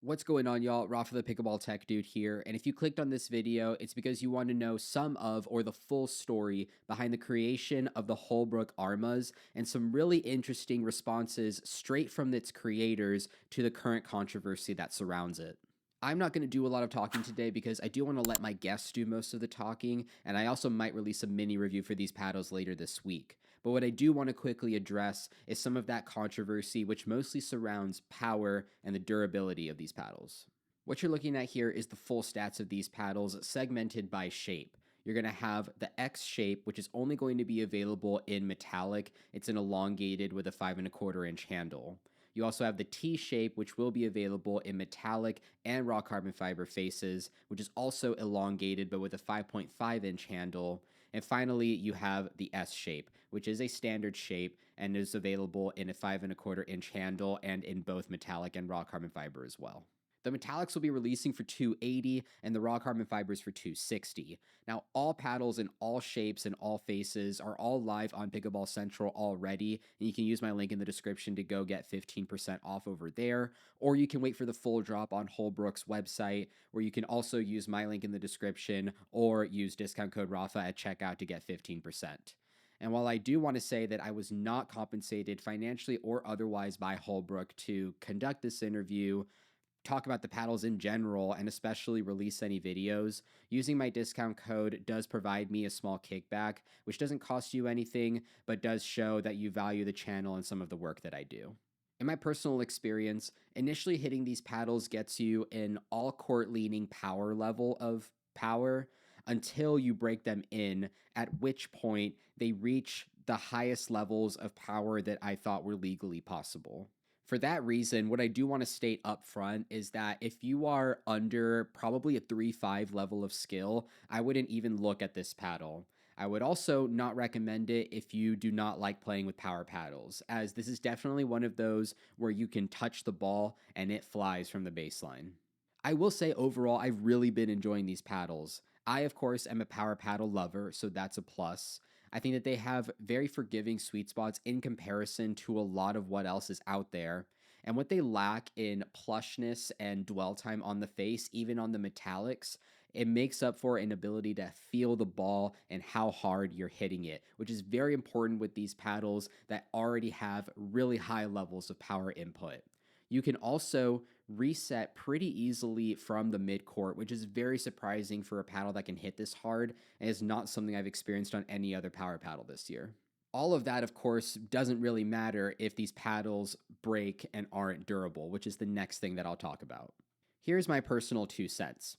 What's going on, y'all? Rafa the Pickleball Tech Dude here, and if you clicked on this video, it's because you want to know some of or the full story behind the creation of the Holbrook ARMAs and some really interesting responses straight from its creators to the current controversy that surrounds it. I'm not going to do a lot of talking today because I do want to let my guests do most of the talking, and I also might release a mini review for these paddles later this week. But what I do want to quickly address is some of that controversy, which mostly surrounds power and the durability of these paddles. What you're looking at here is the full stats of these paddles segmented by shape. You're going to have the X shape, which is only going to be available in metallic. It's an elongated with a 5¼ inch handle. You also have the T shape, which will be available in metallic and raw carbon fiber faces, which is also elongated but with a 5.5 inch handle. And finally, you have the S shape, which is a standard shape and is available in a 5¼ inch handle and in both metallic and raw carbon fiber as well. The metallics will be releasing for $280 and the raw carbon fibers for $260. Now, all paddles in all shapes and all faces are all live on Pickleball Central already, and you can use my link in the description to go get 15% off over there, or you can wait for the full drop on Holbrook's website, where you can also use my link in the description or use discount code RAFA at checkout to get 15%. And while I do want to say that I was not compensated financially or otherwise by Holbrook to conduct this interview, talk about the paddles in general, and especially release any videos, using my discount code does provide me a small kickback, which doesn't cost you anything, but does show that you value the channel and some of the work that I do. In my personal experience, initially hitting these paddles gets you an all-court leaning power level of power until you break them in, at which point they reach the highest levels of power that I thought were legally possible. For that reason, what I do want to state up front is that if you are under probably a 3-5 level of skill, I wouldn't even look at this paddle. I would also not recommend it if you do not like playing with power paddles, as this is definitely one of those where you can touch the ball and it flies from the baseline. I will say overall, I've really been enjoying these paddles. I, of course, am a power paddle lover, so that's a plus. I think that they have very forgiving sweet spots in comparison to a lot of what else is out there. And what they lack in plushness and dwell time on the face, even on the metallics, it makes up for an ability to feel the ball and how hard you're hitting it, which is very important with these paddles that already have really high levels of power input. You can also reset pretty easily from the midcourt, which is very surprising for a paddle that can hit this hard and is not something I've experienced on any other power paddle this year. All of that, of course, doesn't really matter if these paddles break and aren't durable, which is the next thing that I'll talk about. Here's my personal 2 cents.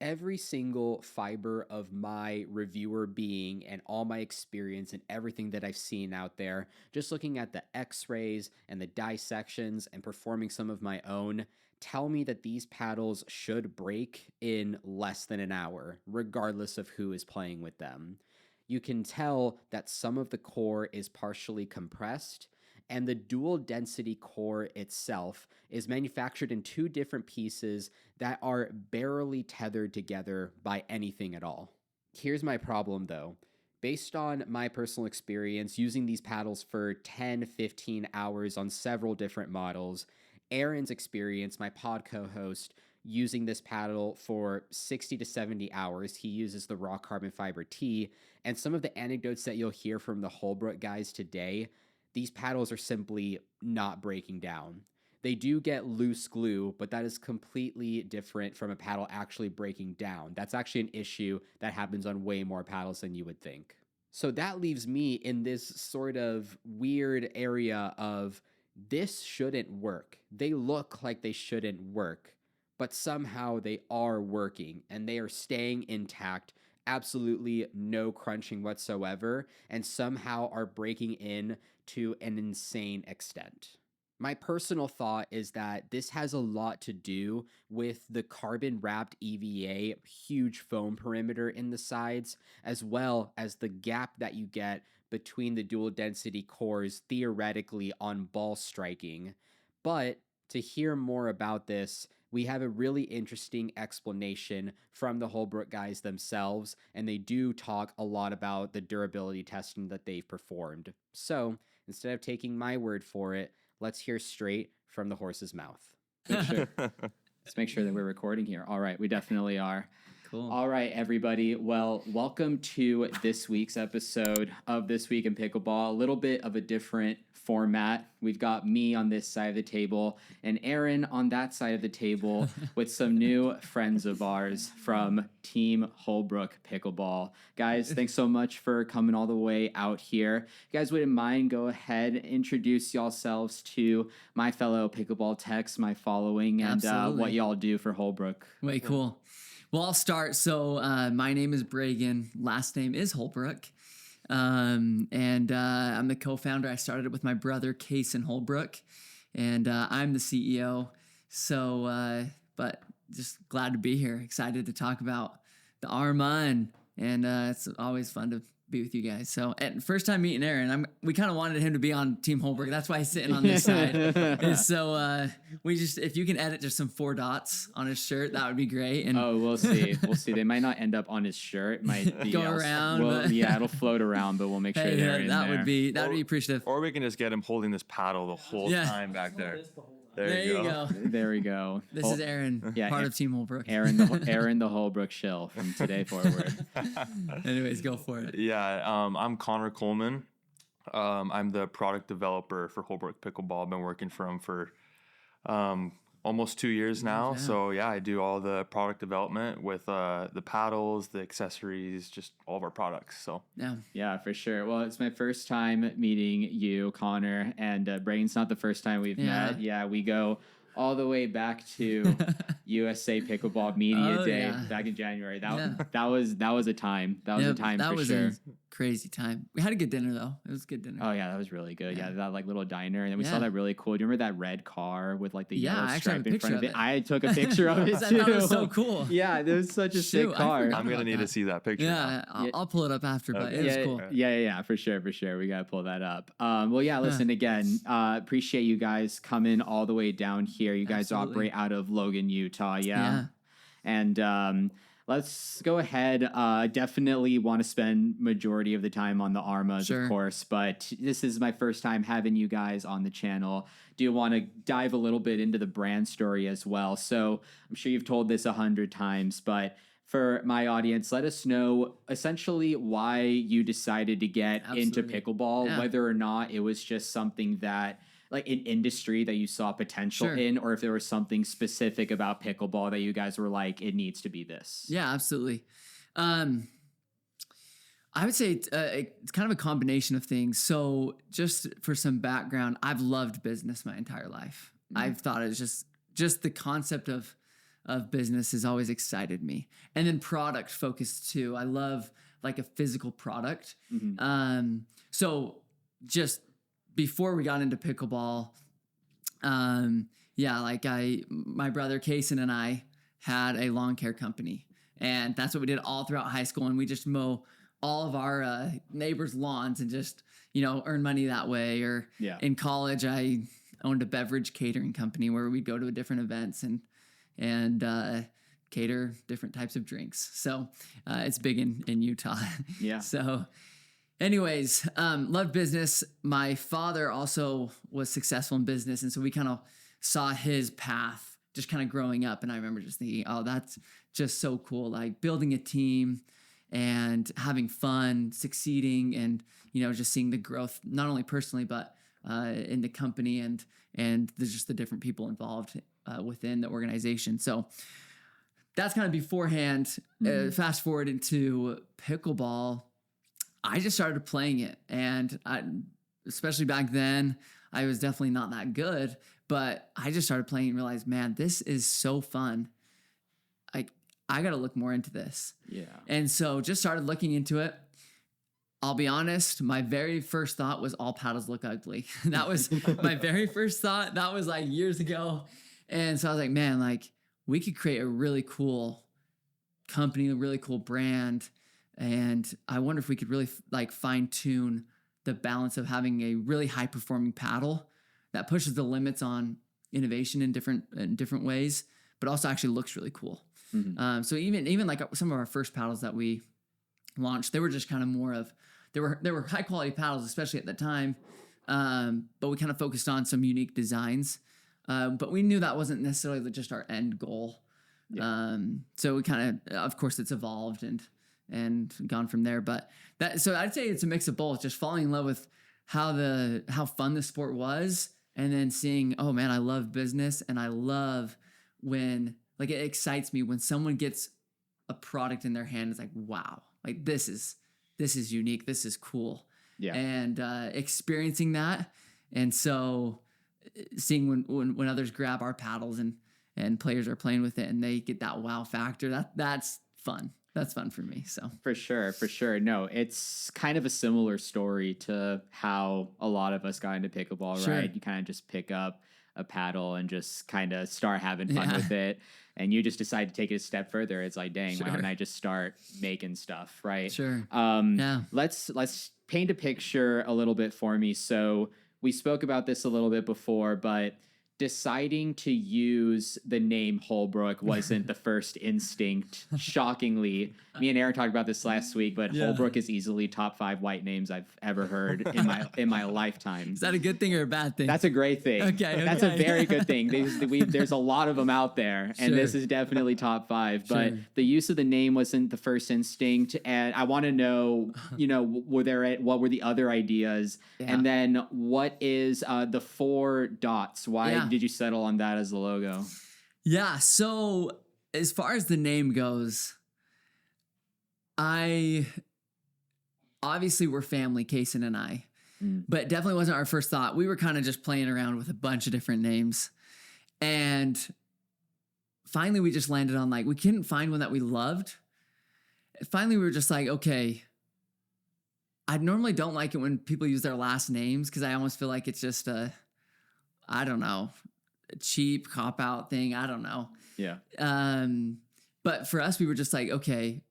Every single fiber of my reviewer being and all my experience and everything that I've seen out there, just looking at the x-rays and the dissections and performing some of my own, tell me that these paddles should break in less than an hour, regardless of who is playing with them. You can tell that some of the core is partially compressed, and the dual density core itself is manufactured in 2 different pieces that are barely tethered together by anything at all. Here's my problem though. Based on my personal experience using these paddles for 10-15 hours on several different models, Aaron's experience, my pod co-host, using this paddle for 60 to 70 hours. He uses the raw carbon fiber T, and some of the anecdotes that you'll hear from the Holbrook guys today, these paddles are simply not breaking down. They do get loose glue, but that is completely different from a paddle actually breaking down. That's actually an issue that happens on way more paddles than you would think. So that leaves me in this sort of weird area of this shouldn't work. They look like they shouldn't work, but somehow they are working and they are staying intact. Absolutely no crunching whatsoever, and somehow are breaking in to an insane extent. My personal thought is that this has a lot to do with the carbon wrapped EVA huge foam perimeter in the sides, as well as the gap that you get between the dual density cores theoretically on ball striking. But to hear more about this, we have a really interesting explanation from the Holbrook guys themselves, and they do talk a lot about the durability testing that they've performed. So, instead of taking my word for it, let's hear straight from the horse's mouth. For sure. Let's make sure that we're recording here. All right, we definitely are. Cool. All right, everybody. Well, welcome to this week's episode of This Week in Pickleball. A little bit of a different format. We've got me on this side of the table and Aaron on that side of the table with some new friends of ours from Team Holbrook Pickleball. Guys, thanks so much for coming all the way out here. If you guys wouldn't mind, go ahead and introduce yourselves to my fellow pickleball techs, my following, and what y'all do for Holbrook. Way cool. Well, I'll start. So my name is Breygan. Last name is Holbrook. I'm the co-founder. I started it with my brother, Cason Holbrook, and I'm the CEO. So, but just glad to be here. Excited to talk about the ARMA, and it's always fun to be with you guys. So, and first time meeting Aaron, we kind of wanted him to be on Team Holbrook. That's why he's sitting on this side. And so if you can edit just some 4 dots on his shirt, that would be great. And we'll see. We'll see. They might not end up on his shirt. It might be go around. Well, yeah, it'll float around, but we'll make sure they're in that there. would be appreciative. Or we can just get him holding this paddle the whole time back there. There you go. There we go. This is Aaron, part of Team Holbrook. Aaron the Holbrook shill from today forward. Anyways, go for it. Yeah, I'm Connor Coleman. I'm the product developer for Holbrook Pickleball. I've been working for him for almost 2 years now. Yeah. So yeah, I do all the product development with the paddles, the accessories, just all of our products. So yeah, for sure. Well, it's my first time meeting you, Connor, and Breygan's not the first time we've met. Yeah, we go all the way back to USA Pickleball Media Day back in January. That was a time. That was a time for sure. A crazy time. We had a good dinner though. It was a good dinner. Oh yeah, that was really good. Yeah, that like little diner, and then we saw that really cool. Do you remember that red car with like the yellow stripe in front of it? I took a picture of it too. I thought it was so cool. Yeah, it was such a sick car. I'm gonna need to see that picture. Yeah, I'll pull it up after, but it was cool. Yeah, for sure. We gotta pull that up. Well, yeah. Listen again. Appreciate you guys coming all the way down here. You guys operate out of Logan, Utah. Yeah. And let's go ahead. Definitely want to spend majority of the time on the ARMAs, of course, but this is my first time having you guys on the channel. Do want to dive a little bit into the brand story as well. So I'm sure you've told this 100 times, but for my audience, let us know essentially why you decided to get into pickleball, whether or not it was just something that like an industry that you saw potential in, or if there was something specific about pickleball that you guys were like, it needs to be this. Yeah, absolutely. I would say it's kind of a combination of things. So just for some background, I've loved business my entire life. I've thought it was just the concept of business has always excited me. And then product focused too. I love like a physical product. So just before we got into pickleball, my brother Cason and I had a lawn care company, and that's what we did all throughout high school. And we just mow all of our neighbors' lawns and just, earn money that way. Or in college, I owned a beverage catering company where we'd go to different events and cater different types of drinks. So it's big in Utah. Yeah. So anyways, loved business. My father also was successful in business. And so we kind of saw his path just kind of growing up. And I remember just thinking, oh, that's just so cool. Like building a team and having fun, succeeding, and, just seeing the growth, not only personally, but in the company and there's just the different people involved within the organization. So that's kind of beforehand. Fast forward into pickleball, I just started playing it, and especially back then, I was definitely not that good, but I just started playing and realized, man, this is so fun. I got to look more into this. Yeah. And so just started looking into it. I'll be honest, my very first thought was all paddles look ugly. That was my very first thought. That was like years ago. And so I was like, man, like we could create a really cool company, a really cool brand. And I wonder if we could really like fine tune the balance of having a really high performing paddle that pushes the limits on innovation in different ways, but also actually looks really cool. So even like some of our first paddles that we launched, they were just kind of more of, they were high quality paddles, especially at the time. But we kind of focused on some unique designs. But we knew that wasn't necessarily just our end goal. Yeah. So we kind of course it's evolved and gone from there. But so I'd say it's a mix of both, just falling in love with how fun the sport was, and then seeing, oh man, I love business, and I love when, like, it excites me when someone gets a product in their hand. It's like, wow, like this is unique. This is cool. Yeah. And experiencing that. And so seeing when others grab our paddles and players are playing with it and they get that wow factor, that's fun. That's fun for me. So For sure. No, it's kind of a similar story to how a lot of us got into pickleball, Sure. right? You kind of just pick up a paddle and just kind of start having fun Yeah. with it. And you just decide to take it a step further. It's like, dang, why Sure. don't I just start making stuff, right? sure. Yeah. Let's paint a picture a little bit for me. So we spoke about this a little bit before, but deciding to use the name Holbrook wasn't the first instinct. Shockingly, me and Aaron talked about this last week, but Yeah. Holbrook is easily top 5 white names I've ever heard in my lifetime. Is that a good thing or a bad thing? That's a great thing. Okay, That's a okay. very good thing. There's a lot of them out there, and this Sure. is definitely top 5. But Sure. the use of the name wasn't the first instinct, and I want to know, what were the other ideas, Yeah. and then what is the 4 dots? Why Yeah. did you settle on that as the logo? Yeah. So as far as the name goes, obviously we're family, Kaysen and I, but it definitely wasn't our first thought. We were kind of just playing around with a bunch of different names. And finally we just landed on, like, we couldn't find one that we loved. Finally we were just like, okay, I normally don't like it when people use their last names, because I almost feel like it's just I don't know, a cheap cop-out thing. I don't know. Yeah. But for us, we were just like, okay,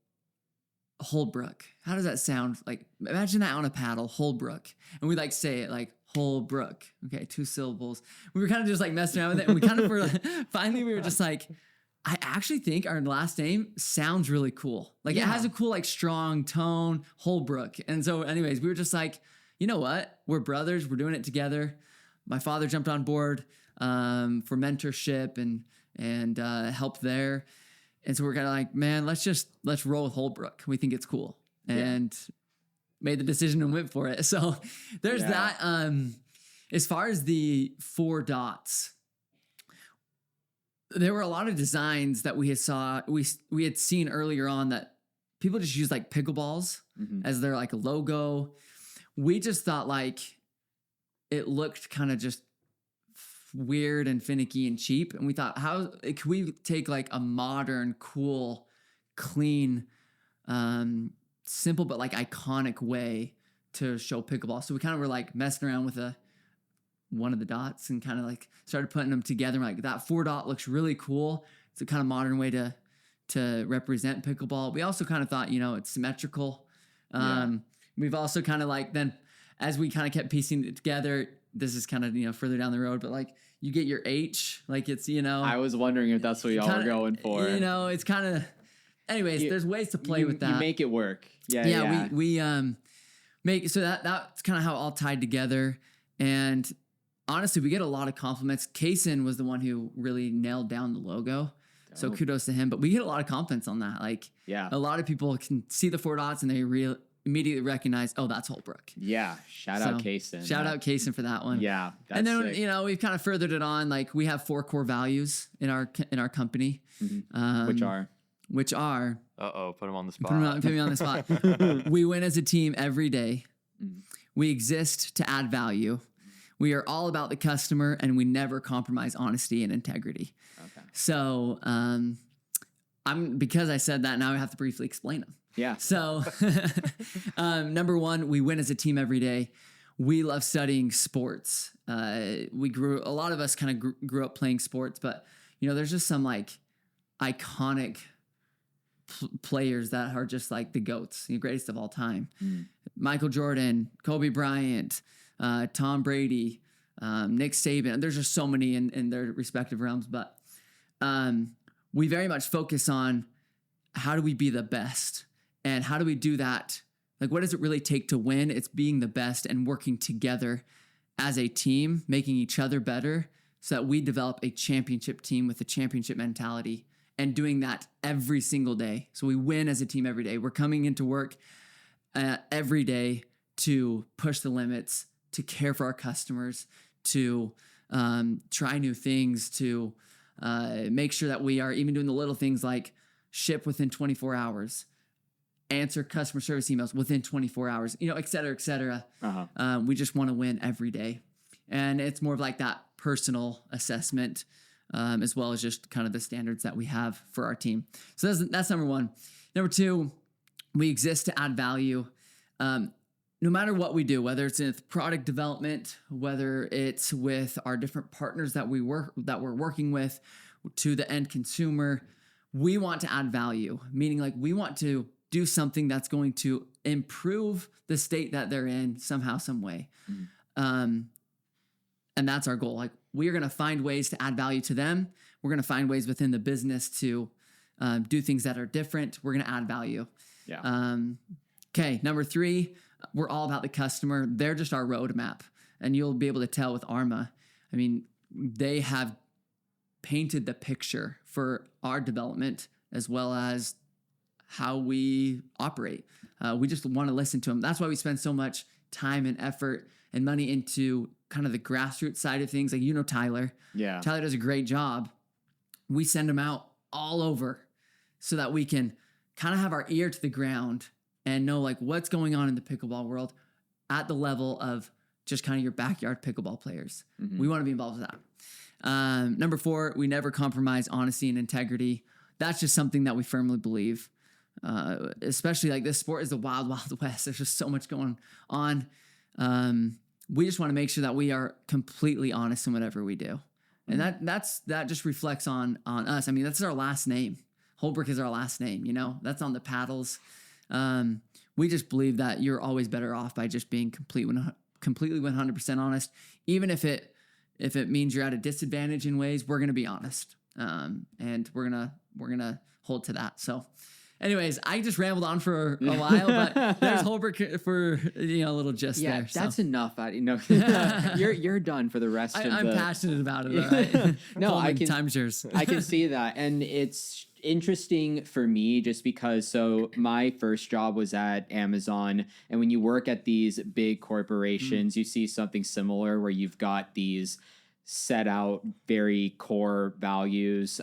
Holbrook. How does that sound? Like, imagine that on a paddle, Holbrook. And we like say it like Holbrook. Okay, 2 syllables. We were kind of just like messing around with it. And we kind of were finally we were just like, I actually think our last name sounds really cool. Like it has a cool, like, strong tone, Holbrook. And so anyways, we were just like, you know what? We're brothers. We're doing it together. My father jumped on board for mentorship and help there. And so we're kind of like, man, let's roll with Holbrook. We think it's cool. And made the decision and went for it. So there's that. As far as the 4 dots, there were a lot of designs that we had seen earlier on that people just use, like, pickleballs as their, like, logo. We just thought, like, it looked kind of just weird and finicky and cheap. And we thought, how could we take, like, a modern, cool, clean, simple, but, like, iconic way to show pickleball. So we kind of were, like, messing around with one of the dots and kind of, like, started putting them together. And we're like, that 4 dot looks really cool. It's a kind of modern way to represent pickleball. We also kind of thought, it's symmetrical. We've also kind of, like, then as we kind of kept piecing it together, this is kind of, further down the road, but, like, you get your H, like, it's, I was wondering if that's what y'all were going for. It's kind of, anyways, there's ways to play with that. You make it work. We make, so that's kind of how it all tied together. And honestly, we get a lot of compliments. Kaysen was the one who really nailed down the logo. So kudos to him. But we get a lot of compliments on that. Like, a lot of people can see the 4 dots and they immediately recognize, oh, that's Holbrook. Yeah. Shout out Kaysen. Shout out Kaysen for that one. Yeah. And then, we've kind of furthered it on. Like, we have 4 core values in our company. Which are Put him on the spot. put me on the spot. We win as a team every day. We exist to add value. We are all about the customer, and we never compromise honesty and integrity. Okay. So, because I said that, now I have to briefly explain them. Yeah. So, number 1, we win as a team every day. We love studying sports. A lot of us kind of grew up playing sports, but there's just some, like, iconic players that are just like the GOATs, the greatest of all time. Michael Jordan, Kobe Bryant, Tom Brady, Nick Saban. There's just so many in their respective realms, but we very much focus on how do we be the best, and how do we do that? Like, what does it really take to win? It's being the best and working together as a team, making each other better so that we develop a championship team with a championship mentality, and doing that every single day. So we win as a team every day. We're coming into work every day to push the limits, to care for our customers, to try new things, to make sure that we are even doing the little things like ship within 24 hours, answer customer service emails within 24 hours, et cetera, et cetera. We just want to win every day. And it's more of like that personal assessment, as well as just kind of the standards that we have for our team. So that's number one. Number two, we exist to add value. No matter what we do, whether it's in product development, whether it's with our different partners that we're working with, to the end consumer, we want to add value, meaning like we want to do something that's going to improve the state that they're in somehow, some way. And that's our goal. Like, we are going to find ways to add value to them. We're going to find ways within the business to do things that are different. We're going to add value. Yeah. Okay. Number three, we're all about the customer. They're just our roadmap. And you'll be able to tell with ARMA. I mean, they have painted the picture for our development as well as how we operate. We just want to listen to them. That's why we spend so much time and effort and money into kind of the grassroots side of things. Like, Tyler. Yeah. Tyler does a great job. We send him out all over so that we can kind of have our ear to the ground and know like what's going on in the pickleball world at the level of just kind of your backyard pickleball players. We want to be involved with that. Number four, we never compromise honesty and integrity. That's just something that we firmly believe. Especially like this sport is the wild, wild west. There's just so much going on. We just want to make sure that we are completely honest in whatever we do. And that just reflects on us. I mean, that's our last name. Holbrook is our last name, that's on the paddles. We just believe that you're always better off by just being completely 100% honest. Even if it means you're at a disadvantage in ways, we're going to be honest. And we're going to hold to that. So anyways, I just rambled on for a while, but there's Holbrook for a little gist there. Yeah, that's enough. You're done for the rest of I'm the... passionate about it, all right? No, I can... Timeshares. I can see that. And it's interesting for me just because, so my first job was at Amazon. And when you work at these big corporations, you see something similar where you've got these set out very core values.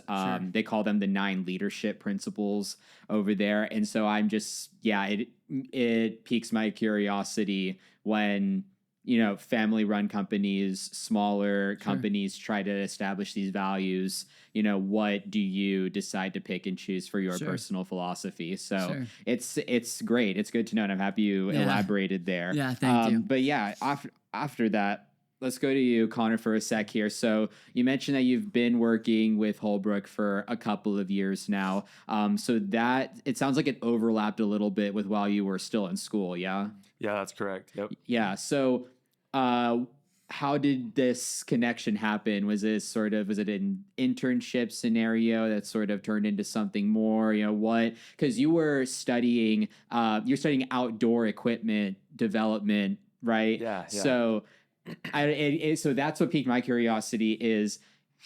They call them the 9 leadership principles over there. And so I'm just, it piques my curiosity when, family run companies, smaller companies try to establish these values. What do you decide to pick and choose for your personal philosophy? So it's great. It's good to know. And I'm happy you elaborated there. Yeah. Thank you. But yeah, after that, let's go to you, Connor, for a sec here. So you mentioned that you've been working with Holbrook for a couple of years now. So that it sounds like it overlapped a little bit with while you were still in school. Yeah. Yeah, that's correct. Yep. Yeah. So, how did this connection happen? Was it an internship scenario that sort of turned into something more? Because you were studying, you're studying outdoor equipment development, right? Yeah. So, so that's what piqued my curiosity is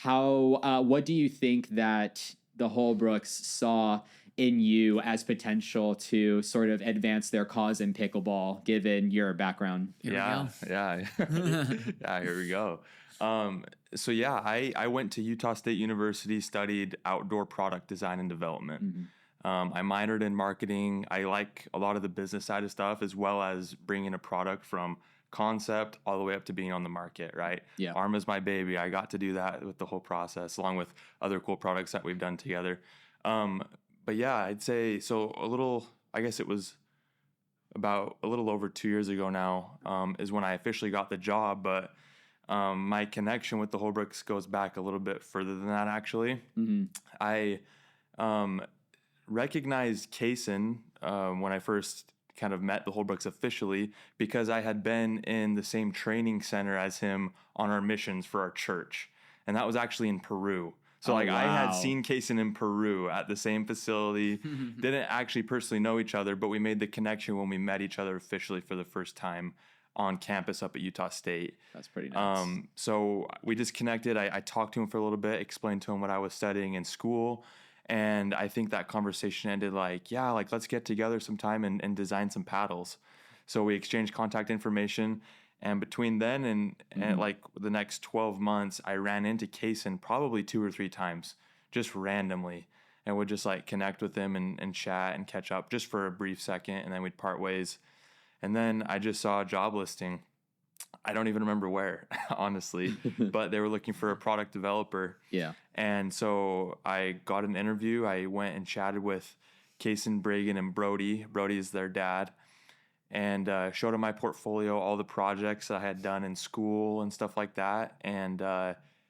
what do you think that the Holbrooks saw in you as potential to sort of advance their cause in pickleball, given your background? Yeah. Here we go. I went to Utah State University, studied outdoor product design and development. I minored in marketing. I like a lot of the business side of stuff, as well as bringing a product from concept all the way up to being on the market, right? Yeah. ARMA's my baby. I got to do that with the whole process, along with other cool products that we've done together. But yeah, I'd say I guess it was about a little over 2 years ago now, is when I officially got the job. But my connection with the Holbrooks goes back a little bit further than that, actually. I recognized Kaysen when I first kind of met the Holbrooks officially, because I had been in the same training center as him on our missions for our church. And that was actually in Peru. So I had seen Kaysen in Peru at the same facility, didn't actually personally know each other, but we made the connection when we met each other officially for the first time on campus up at Utah State. That's pretty nice. So we just connected. I talked to him for a little bit, explained to him what I was studying in school. And I think that conversation ended like, yeah, like let's get together sometime and design some paddles. So we exchanged contact information. And between then and like the next 12 months, I ran into Kaysen probably 2 or 3 times, just randomly, and would just like connect with him and chat and catch up just for a brief second. And then we'd part ways. And then I just saw a job listing. I don't even remember where, honestly, but they were looking for a product developer. Yeah. And so I got an interview. I went and chatted with Kaysen, Breygan, and Brody. Brody is their dad. And showed them my portfolio, all the projects that I had done in school and stuff like that. And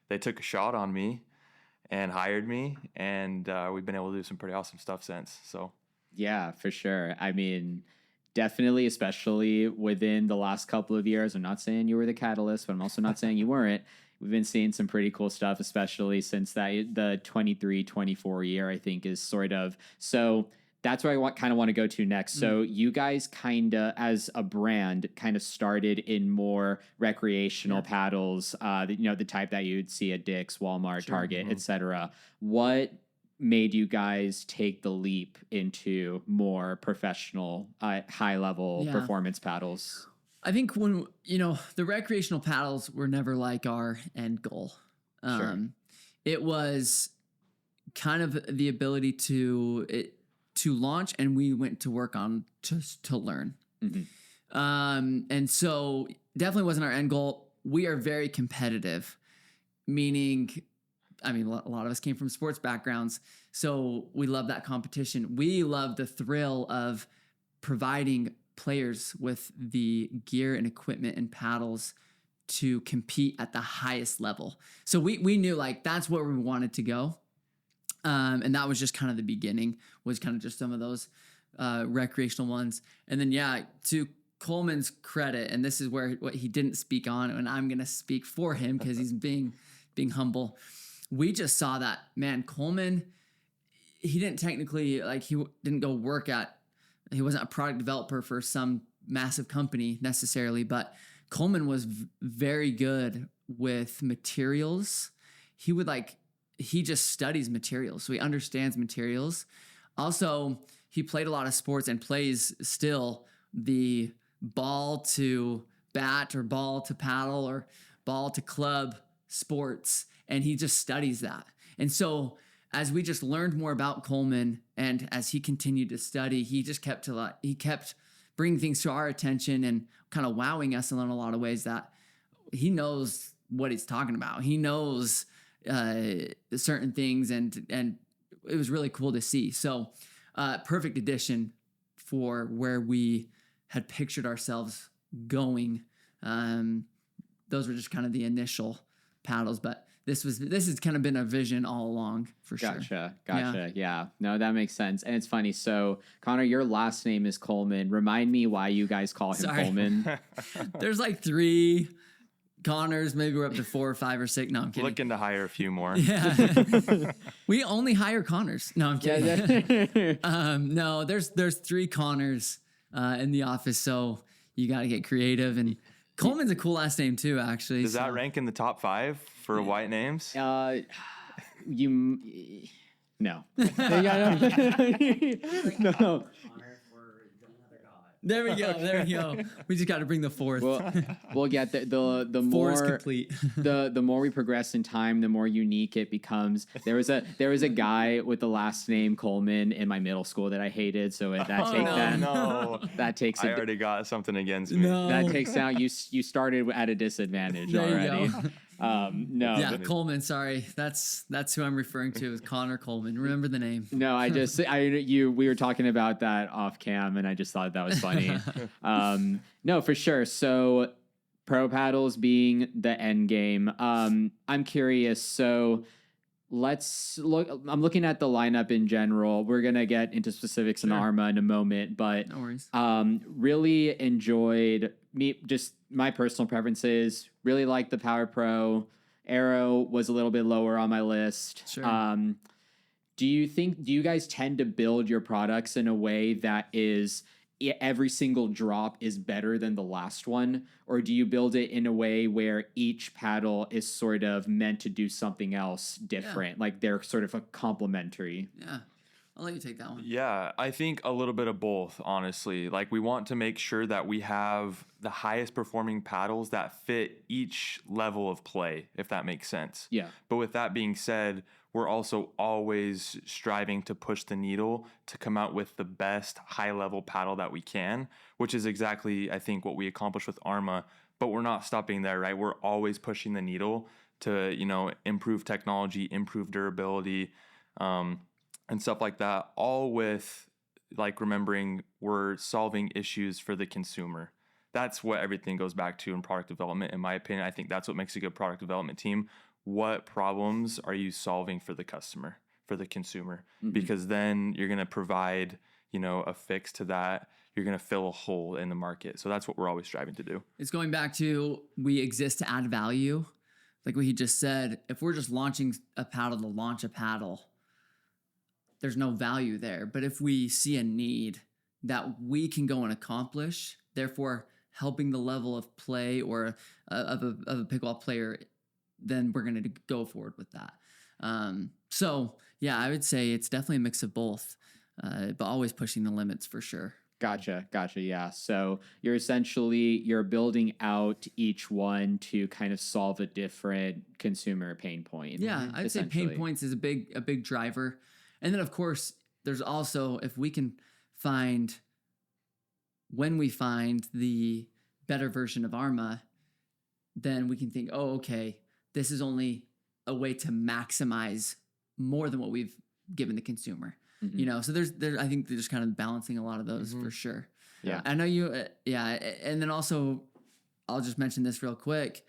they took a shot on me and hired me. And we've been able to do some pretty awesome stuff since. So Yeah, for sure. I mean, definitely, especially within the last couple of years. I'm not saying you were the catalyst, but I'm also not saying you weren't. We've been seeing some pretty cool stuff, especially since the 23-24 year, I think, is sort of. So that's where I kind of want to go to next. So you guys kind of, as a brand, kind of started in more recreational paddles, the type that you'd see at Dick's, Walmart, Target, etc. What made you guys take the leap into more professional, high-level performance paddles? I think when, the recreational paddles were never like our end goal. It was kind of the ability to launch, and we went to work on just to learn. And so definitely wasn't our end goal. We are very competitive, meaning, I mean, a lot of us came from sports backgrounds, so we love that competition. We love the thrill of providing players with the gear and equipment and paddles to compete at the highest level. So we knew like that's where we wanted to go. And that was just kind of the beginning, was kind of just some of those recreational ones. And then, to Coleman's credit, and this is what he didn't speak on, and I'm going to speak for him because he's being humble. We just saw that, man, Coleman, he didn't technically, like, he didn't go work he wasn't a product developer for some massive company necessarily, but Coleman was very good with materials. He just studies materials, so he understands materials. Also, he played a lot of sports and plays still the ball to bat or ball to paddle or ball to club sports, and he just studies that. And so as we just learned more about Coleman and as he continued to study, he just kept bringing things to our attention and kind of wowing us in a lot of ways that he knows what he's talking about. He knows certain things, and it was really cool to see. So perfect addition for where we had pictured ourselves going. Those were just kind of the initial paddles, but this has kind of been a vision all along for sure. Gotcha. Yeah. No, that makes sense. And it's funny. So Connor, your last name is Coleman. Remind me why you guys call him Coleman. There's like 3 Connors, maybe we're up to 4 or 5 or 6. No, I'm kidding. Looking to hire a few more. Yeah. We only hire Connors. No, I'm kidding. No, there's 3 Connors in the office, so you got to get creative. And Coleman's a cool last name too, actually. Does that rank in the top 5 for white names? No. No. There we go. We just got to bring the 4th. Well, yeah. The 4 more is complete. the more we progress in time, the more unique it becomes. There was a guy with the last name Coleman in my middle school that I hated. So that takes. I already got something against me. No. That takes out. You started at a disadvantage there already. You go. No. Yeah, Coleman. Sorry, that's who I'm referring to as Connor Coleman. Remember the name. No, we were talking about that off cam, and I just thought that was funny. No, for sure. So, pro paddles being the end game. I'm curious. So, let's look. I'm looking at the lineup in general. We're gonna get into specifics in ARMA in a moment, but no worries. Really enjoyed just my personal preferences. Really liked the Power Pro. Arrow was a little bit lower on my list. Sure. Do you guys tend to build your products in a way that is every single drop is better than the last one, or do you build it in a way where each paddle is sort of meant to do something else different, like they're sort of a complementary? Yeah. I'll let you take that one. Yeah, I think a little bit of both, honestly. Like, we want to make sure that we have the highest performing paddles that fit each level of play, if that makes sense. Yeah. But with that being said, we're also always striving to push the needle to come out with the best high level paddle that we can, which is exactly, I think, what we accomplished with ARMA. But we're not stopping there, right? We're always pushing the needle to, improve technology, improve durability, and stuff like that, all with like remembering we're solving issues for the consumer. That's what everything goes back to in product development, in my opinion. I think that's what makes a good product development team. What problems are you solving for the customer, for the consumer? Mm-hmm. Because then you're going to provide, a fix to that. You're going to fill a hole in the market. So that's what we're always striving to do. It's going back to we exist to add value. Like what he just said, if we're just launching a paddle to launch a paddle, there's no value there. But if we see a need that we can go and accomplish, therefore helping the level of play or of a pickleball player, then we're going to go forward with that. So yeah, I would say it's definitely a mix of both, but always pushing the limits for sure. Gotcha. Yeah. So you're building out each one to kind of solve a different consumer pain point. Yeah, I'd say pain points is a big driver. And then, of course, there's also, if we can when we find the better version of ARMA, then we can think, oh, okay, this is only a way to maximize more than what we've given the consumer. Mm-hmm. So I think they're just kind of balancing a lot of those for sure. Yeah. I know you, and then also, I'll just mention this real quick,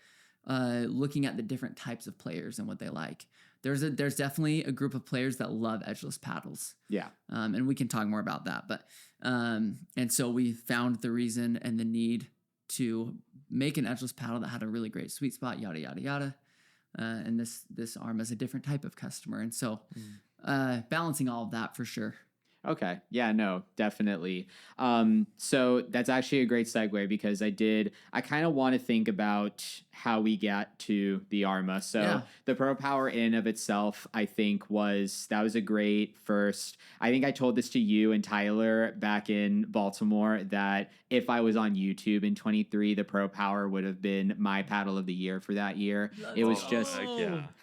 looking at the different types of players and what they like. There's definitely a group of players that love edgeless paddles. Yeah. And we can talk more about that. But and so we found the reason and the need to make an edgeless paddle that had a really great sweet spot, yada, yada, yada. And this ARMA is a different type of customer. And so balancing all of that for sure. Okay. Yeah, no, definitely. So that's actually a great segue because I kind of want to think about how we got to the ARMA. So the Pro Power in of itself, I think that was a great first. I think I told this to you and Tyler back in Baltimore that if I was on YouTube in 23, the Pro Power would have been my paddle of the year for that year. It was just,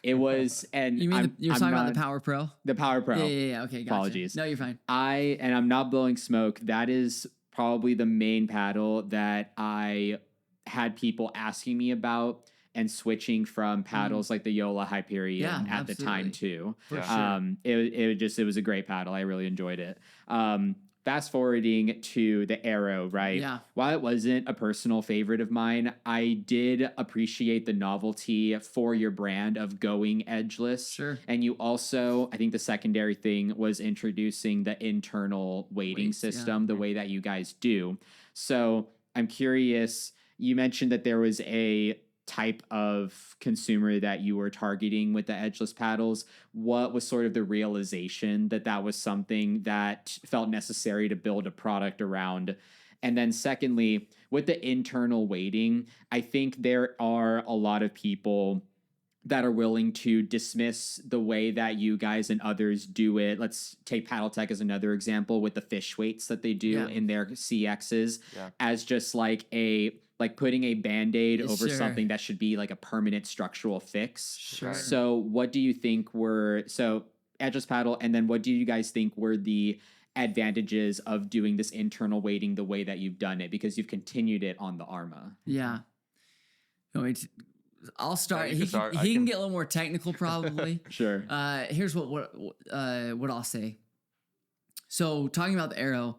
it was, and you mean you're talking about the Power Pro? The Power Pro. Yeah. Okay, gotcha. Apologies. No, you're fine. I'm not blowing smoke. That is probably the main paddle that I had people asking me about and switching from paddles like the JOOLA Hyperion at the time too. For sure. It was a great paddle. I really enjoyed it. Fast forwarding to the Arrow, right? Yeah. While it wasn't a personal favorite of mine, I did appreciate the novelty for your brand of going edgeless. Sure. And you also, I think the secondary thing was introducing the internal weighting system, the way that you guys do. So I'm curious, you mentioned that there was a type of consumer that you were targeting with the edgeless paddles. What was sort of the realization that was something that felt necessary to build a product around? And then secondly, with the internal weighting, I think there are a lot of people that are willing to dismiss the way that you guys and others do it. Let's take Paddle Tech as another example with the fish weights that they do in their CXs as just like putting a Band-Aid over something that should be like a permanent structural fix. Sure. So what do you think edgeless paddle, and then what do you guys think were the advantages of doing this internal weighting the way that you've done it? Because you've continued it on the ARMA. Yeah. I'll start. He can get a little more technical probably. Sure. Here's what I'll say. So talking about the Arrow,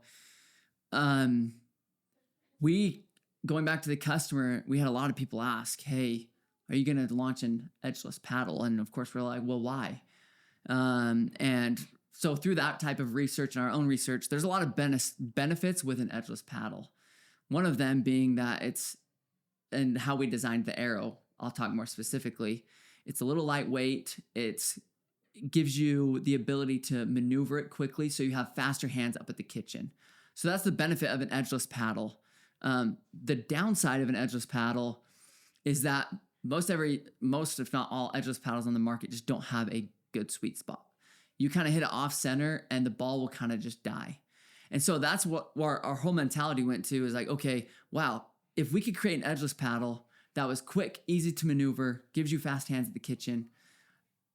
going back to the customer, we had a lot of people ask, hey, are you going to launch an edgeless paddle? And of course we're like, well, why? And so through that type of research and our own research, there's a lot of benefits with an edgeless paddle. One of them being that and how we designed the Arrow. I'll talk more specifically. It's a little lightweight. It gives you the ability to maneuver it quickly so you have faster hands up at the kitchen. So that's the benefit of an edgeless paddle. The downside of an edgeless paddle is that most if not all edgeless paddles on the market just don't have a good sweet spot. You kind of hit it off center and the ball will kind of just die. And so that's where our whole mentality went to, is like, okay, wow, if we could create an edgeless paddle that was quick, easy to maneuver, gives you fast hands at the kitchen,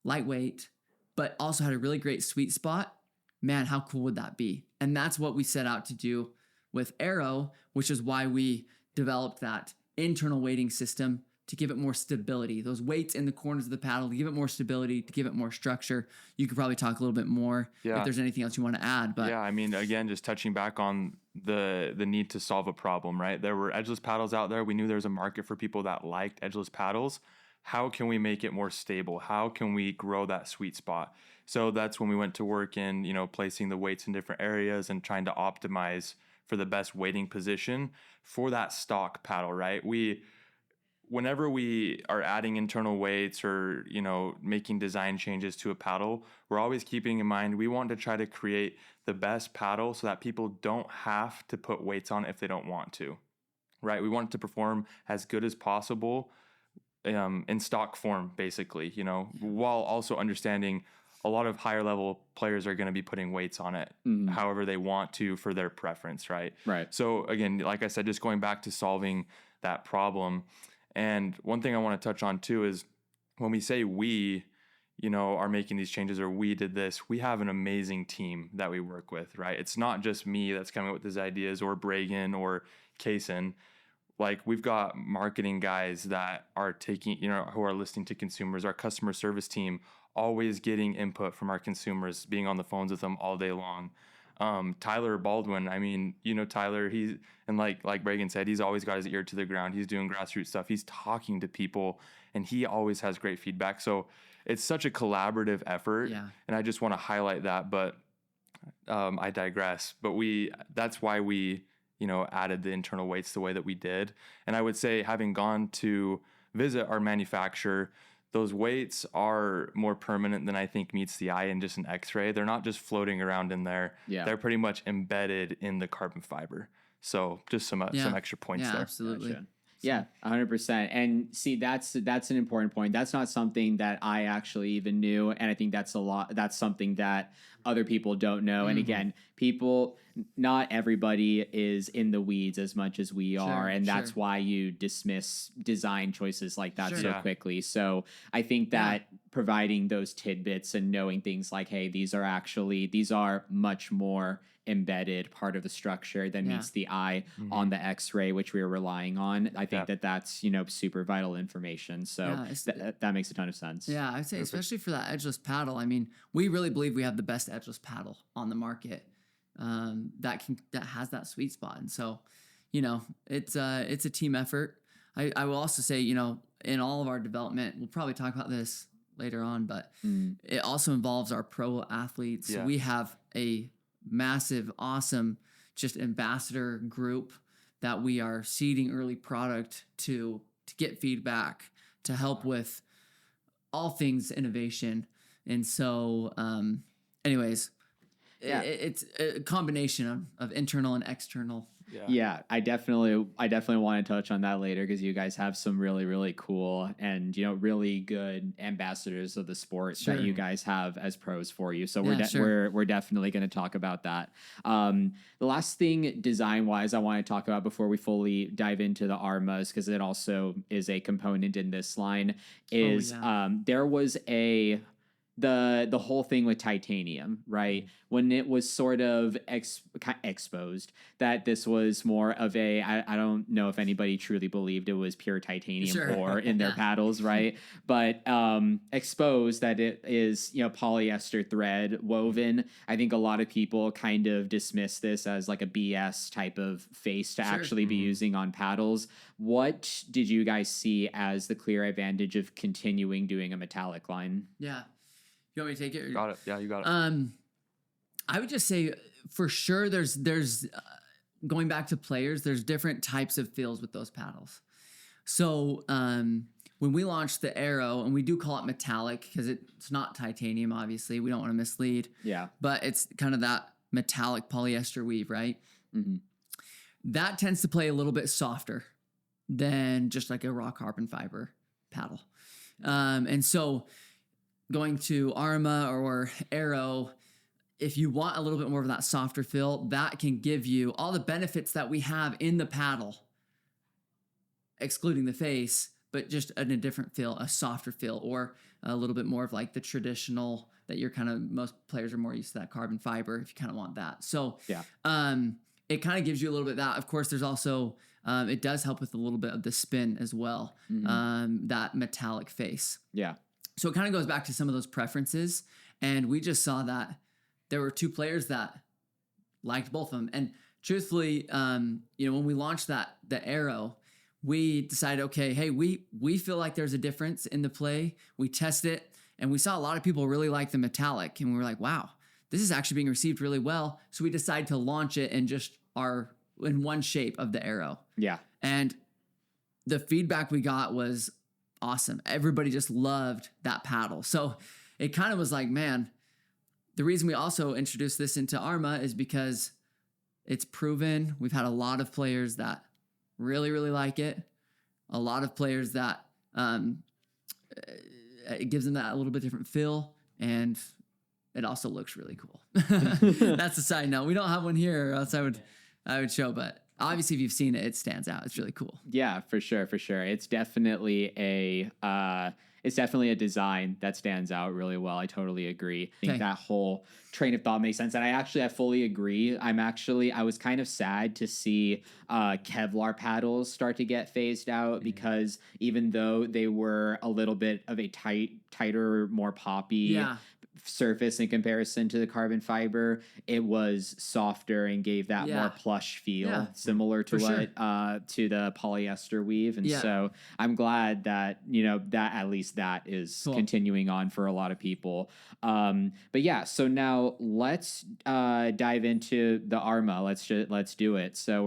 lightweight, but also had a really great sweet spot, man, how cool would that be? And that's what we set out to do with Aero, which is why we developed that internal weighting system to give it more stability. Those weights in the corners of the paddle to give it more stability, to give it more structure. You could probably talk a little bit more if there's anything else you want to add. But yeah, I mean, again, just touching back on the need to solve a problem, right? There were edgeless paddles out there. We knew there was a market for people that liked edgeless paddles. How can we make it more stable? How can we grow that sweet spot? So that's when we went to work in, placing the weights in different areas and trying to optimize for the best weighting position for that stock paddle, right? Whenever we are adding internal weights or, making design changes to a paddle, we're always keeping in mind we want to try to create the best paddle so that people don't have to put weights on if they don't want to, right? We want it to perform as good as possible in stock form, basically, while also understanding a lot of higher level players are going to be putting weights on it however they want to for their preference, right? Right. So again, like I said, just going back to solving that problem. And one thing I want to touch on too is when we say we, are making these changes or we did this, we have an amazing team that we work with, right? It's not just me that's coming up with these ideas or Breygan or Kaysen. Like we've got marketing guys that are taking, who are listening to consumers, our customer service team, always getting input from our consumers, being on the phones with them all day long. Tyler Baldwin, I mean, Tyler, like Breygan said, he's always got his ear to the ground. He's doing grassroots stuff. He's talking to people and he always has great feedback. So it's such a collaborative effort. Yeah. And I just want to highlight that, but I digress. But that's why we, added the internal weights the way that we did. And I would say, having gone to visit our manufacturer, those weights are more permanent than I think meets the eye in just an X-ray. They're not just floating around in there. Yeah. They're pretty much embedded in the carbon fiber. So just some extra points there. Absolutely. Gotcha. Yeah, 100%. And see, that's an important point. That's not something that I actually even knew, and I think that's something that other people don't know. And again, not everybody is in the weeds as much as we are, and that's why you dismiss design choices like that so quickly. So I think that providing those tidbits and knowing things like, hey, these are much more embedded part of the structure than meets the eye on the X-ray, which we are relying on. I think that's super vital information. So that makes a ton of sense. Yeah, I'd say especially for that edgeless paddle. I mean, we really believe we have the best edgeless paddle on the market that has that sweet spot. And so, it's a team effort. I will also say, in all of our development, we'll probably talk about this later on, but it also involves our pro athletes. Yeah. We have a massive, awesome, just ambassador group that we are seeding early product to get feedback, to help with all things innovation. And so, anyways, it's a combination of internal and external. Yeah, I definitely want to touch on that later, because you guys have some really, really cool and really good ambassadors of the sport that you guys have as pros for you. So we're definitely going to talk about that. The last thing design wise I want to talk about before we fully dive into the ARMAs, because it also is a component in this line, is there was the whole thing with titanium, right? When it was sort of exposed that this was more of I don't know if anybody truly believed it was pure titanium ore in their paddles, right? But exposed that it is, polyester thread woven. I think a lot of people kind of dismiss this as like a BS type of face to actually be using on paddles. What did you guys see as the clear advantage of continuing doing a metallic line? Yeah. You want me to take it? Got it. Yeah, you got it. I would just say for sure there's going back to players, there's different types of feels with those paddles. So when we launched the Aero, and we do call it metallic because it's not titanium, obviously. We don't want to mislead. Yeah. But it's kind of that metallic polyester weave, right? Mhm. that tends to play a little bit softer than just like a raw carbon fiber paddle. And so going to Arma or Aero, if you want a little bit more of that softer feel, that can give you all the benefits that we have in the paddle, excluding the face, but just in a different feel, a softer feel, or a little bit more of like the traditional that you're kind of, most players are more used to that carbon fiber if you kind of want that. So Yeah. It kind of gives you a little bit of that. Of course, there's also, it does help with a little bit of the spin as well, that metallic face. Yeah. So it kind of goes back to some of those preferences. And we just saw that there were 2 players that liked both of them. And truthfully, when we launched the Aero, we decided, okay, hey, we feel like there's a difference in the play. We tested it and we saw a lot of people really like the metallic. And we were like, wow, this is actually being received really well. So we decided to launch it in just in one shape of the Aero. Yeah. And the feedback we got was awesome. Everybody just loved that paddle. So it kind of was like, man, the reason we also introduced this into Arma is because it's proven. We've had a lot of players that really, really like it. A lot of players that it gives them that little bit different feel, and it also looks really cool. That's a side note. We don't have one here, or else I would show, but obviously if you've seen it, it stands out. It's really cool. Yeah, for sure. It's definitely a design that stands out really well. I totally agree. I think that whole train of thought makes sense. And I fully agree. I was kind of sad to see Kevlar paddles start to get phased out, because even though they were a little bit of a tighter, more poppy surface in comparison to the carbon fiber, it was softer and gave that more plush feel, similar to to the polyester weave. And so I'm glad that that at least that is continuing on for a lot of people. But yeah, so now let's dive into the Arma. Let's do it. So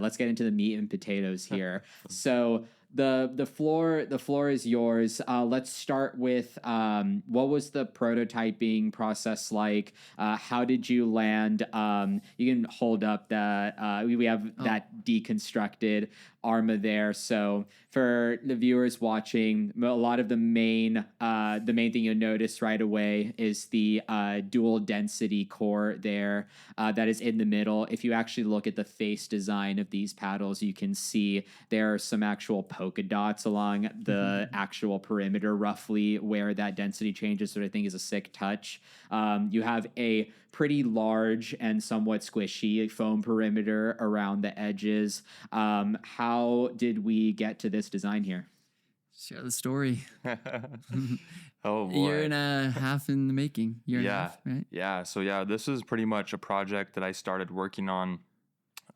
let's get into the meat and potatoes here. So the floor is yours. Let's start with what was the prototyping process like? How did you land? You can hold up that we have that deconstructed Arma there. So for the viewers watching, a lot of the main thing you'll notice right away is the dual density core there that is in the middle. If you actually look at the face design of these paddles, you can see there are some actual polka dots along the actual perimeter, roughly where that density changes, which I think is a sick touch. You have a pretty large and somewhat squishy foam perimeter around the edges. How did we get to this design here? Share the story. Oh boy. Year and a half in the making. Year and a half, right? Yeah. So this is pretty much a project that I started working on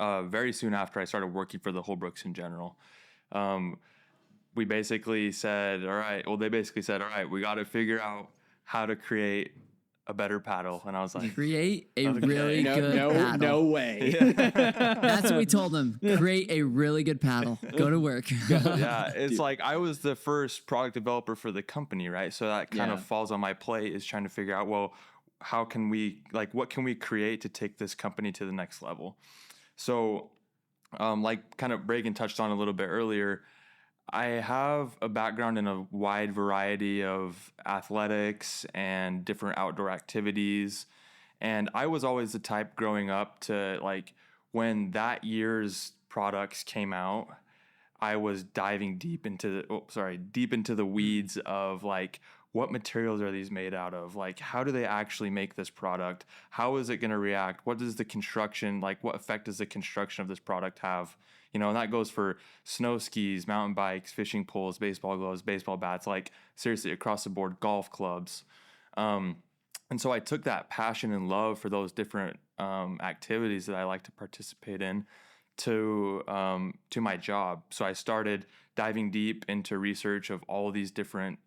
very soon after I started working for the Holbrooks in general. We basically said, all right, we got to figure out how to create a better paddle. And I was like, create a really good paddle. No way. That's what we told them. Create a really good paddle. Go to work. Yeah. It's like, I was the first product developer for the company, right? So that kind of falls on my plate, is trying to figure out, well, how can we, what can we create to take this company to the next level? So, like kind of Breygan touched on a little bit earlier, I have a background in a wide variety of athletics and different outdoor activities. And I was always the type growing up to, when that year's products came out, I was diving deep into the weeds of what materials are these made out of? How do they actually make this product? How is it going to react? What does the construction, what effect does the construction of this product have? And that goes for snow skis, mountain bikes, fishing poles, baseball gloves, baseball bats, seriously across the board, golf clubs. And so I took that passion and love for those different activities that I like to participate in to my job. So I started diving deep into research of all of these different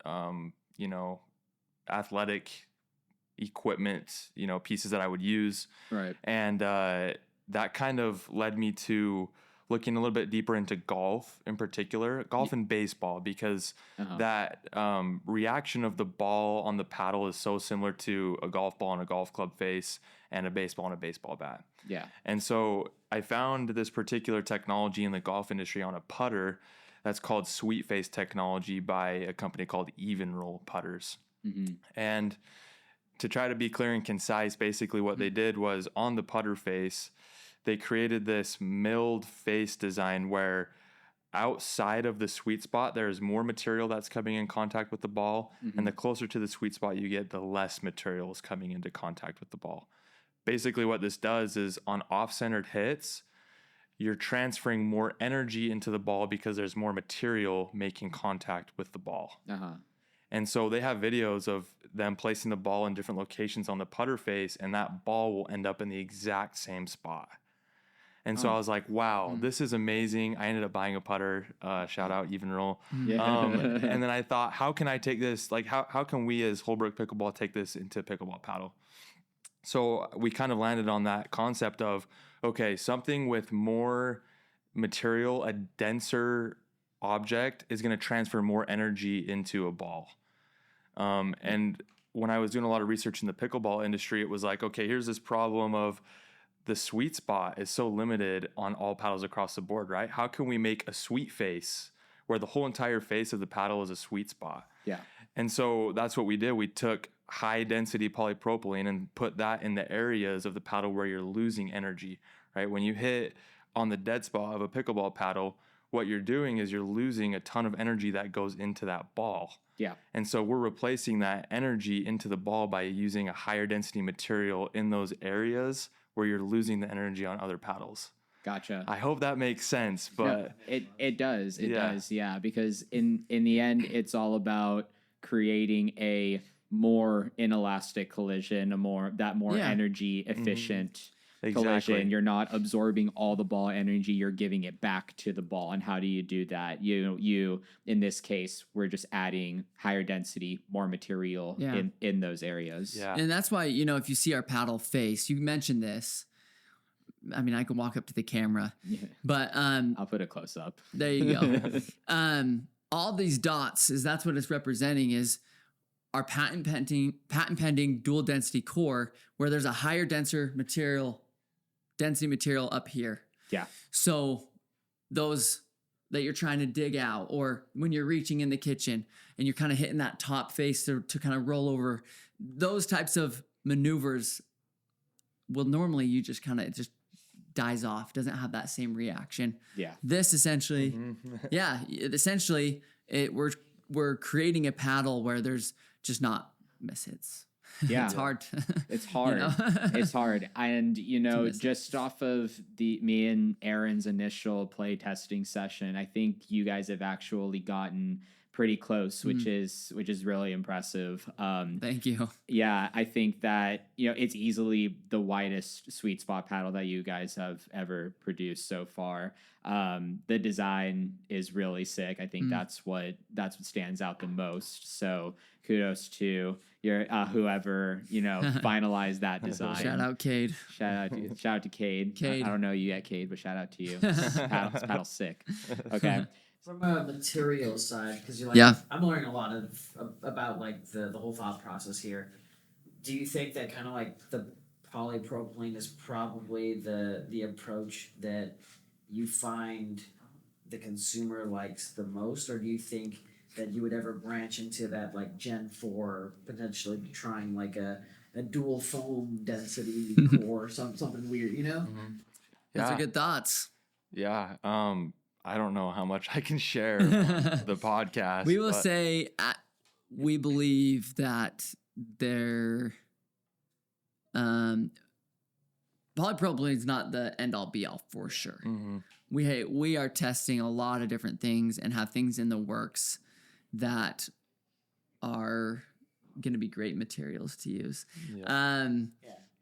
athletic equipment, pieces that I would use. Right. And that kind of led me to looking a little bit deeper into golf in particular, golf and baseball, because that reaction of the ball on the paddle is so similar to a golf ball on a golf club face and a baseball on a baseball bat. Yeah. And so I found this particular technology in the golf industry on a putter that's called sweet face technology by a company called Even Roll Putters. And to try to be clear and concise, basically what they did was on the putter face, they created this milled face design where outside of the sweet spot, there's more material that's coming in contact with the ball. And the closer to the sweet spot you get, the less material is coming into contact with the ball. Basically what this does is on off-centered hits, you're transferring more energy into the ball because there's more material making contact with the ball. And so they have videos of them placing the ball in different locations on the putter face, and that ball will end up in the exact same spot. And so I was like, wow, this is amazing. I ended up buying a putter, shout out Even Roll. And then I thought, how can I take this? Like, how can we as Holbrook Pickleball take this into pickleball paddle? So we kind of landed on that concept of, okay, something with more material, a denser object is going to transfer more energy into a ball. And when I was doing a lot of research in the pickleball industry, it was like, okay, here's this problem of the sweet spot is so limited on all paddles across the board, right? How can we make a sweet face where the whole entire face of the paddle is a sweet spot? Yeah. And so that's what we did. We took high density polypropylene and put that in the areas of the paddle where you're losing energy, right? When you hit on the dead spot of a pickleball paddle, what you're doing is you're losing a ton of energy that goes into that ball. Yeah. And so we're replacing that energy into the ball by using a higher density material in those areas where you're losing the energy on other paddles. Gotcha. I hope that makes sense, but no, it does. It does. Yeah. Because in the end, it's all about creating a more inelastic collision, a more energy efficient collision. You're not absorbing all the ball energy, you're giving it back to the ball. And how do you do that? You in this case, we're just adding higher density, more material in those areas. Yeah. And that's why, if you see our paddle face, you mentioned this. I mean, I can walk up to the camera, but I'll put it close up. There you go. All these dots that's what it's representing is our patent pending dual density core, where there's a higher density material up here. Yeah. So those that you're trying to dig out, or when you're reaching in the kitchen and you're kind of hitting that top face to kind of roll over, those types of maneuvers will normally you just kind of just dies off, doesn't have that same reaction. Yeah. This essentially, we're creating a paddle where there's just not miss hits. Yeah. It's hard. It's hard. It's hard. And, just off of me and Aaron's initial play testing session, I think you guys have actually gotten pretty close, which is really impressive. Thank you. Yeah, I think that, it's easily the widest sweet spot paddle that you guys have ever produced so far. The design is really sick. I think that's what stands out the most. So kudos to your whoever finalized that design. Shout out Cade. Shout out to Cade. I don't know you yet, Cade, but shout out to you. This paddle's sick. Okay. From a material side, because I'm learning a lot about like the whole thought process here. Do you think that kind of like the polypropylene is probably the approach that you find the consumer likes the most, or do you think that you would ever branch into that like Gen 4, potentially trying like a dual foam density core, something weird, Those are good thoughts. Yeah. I don't know how much I can share on the podcast. We will say we believe that polypropylene is not the end all be all for sure. We are testing a lot of different things and have things in the works that are going to be great materials to use.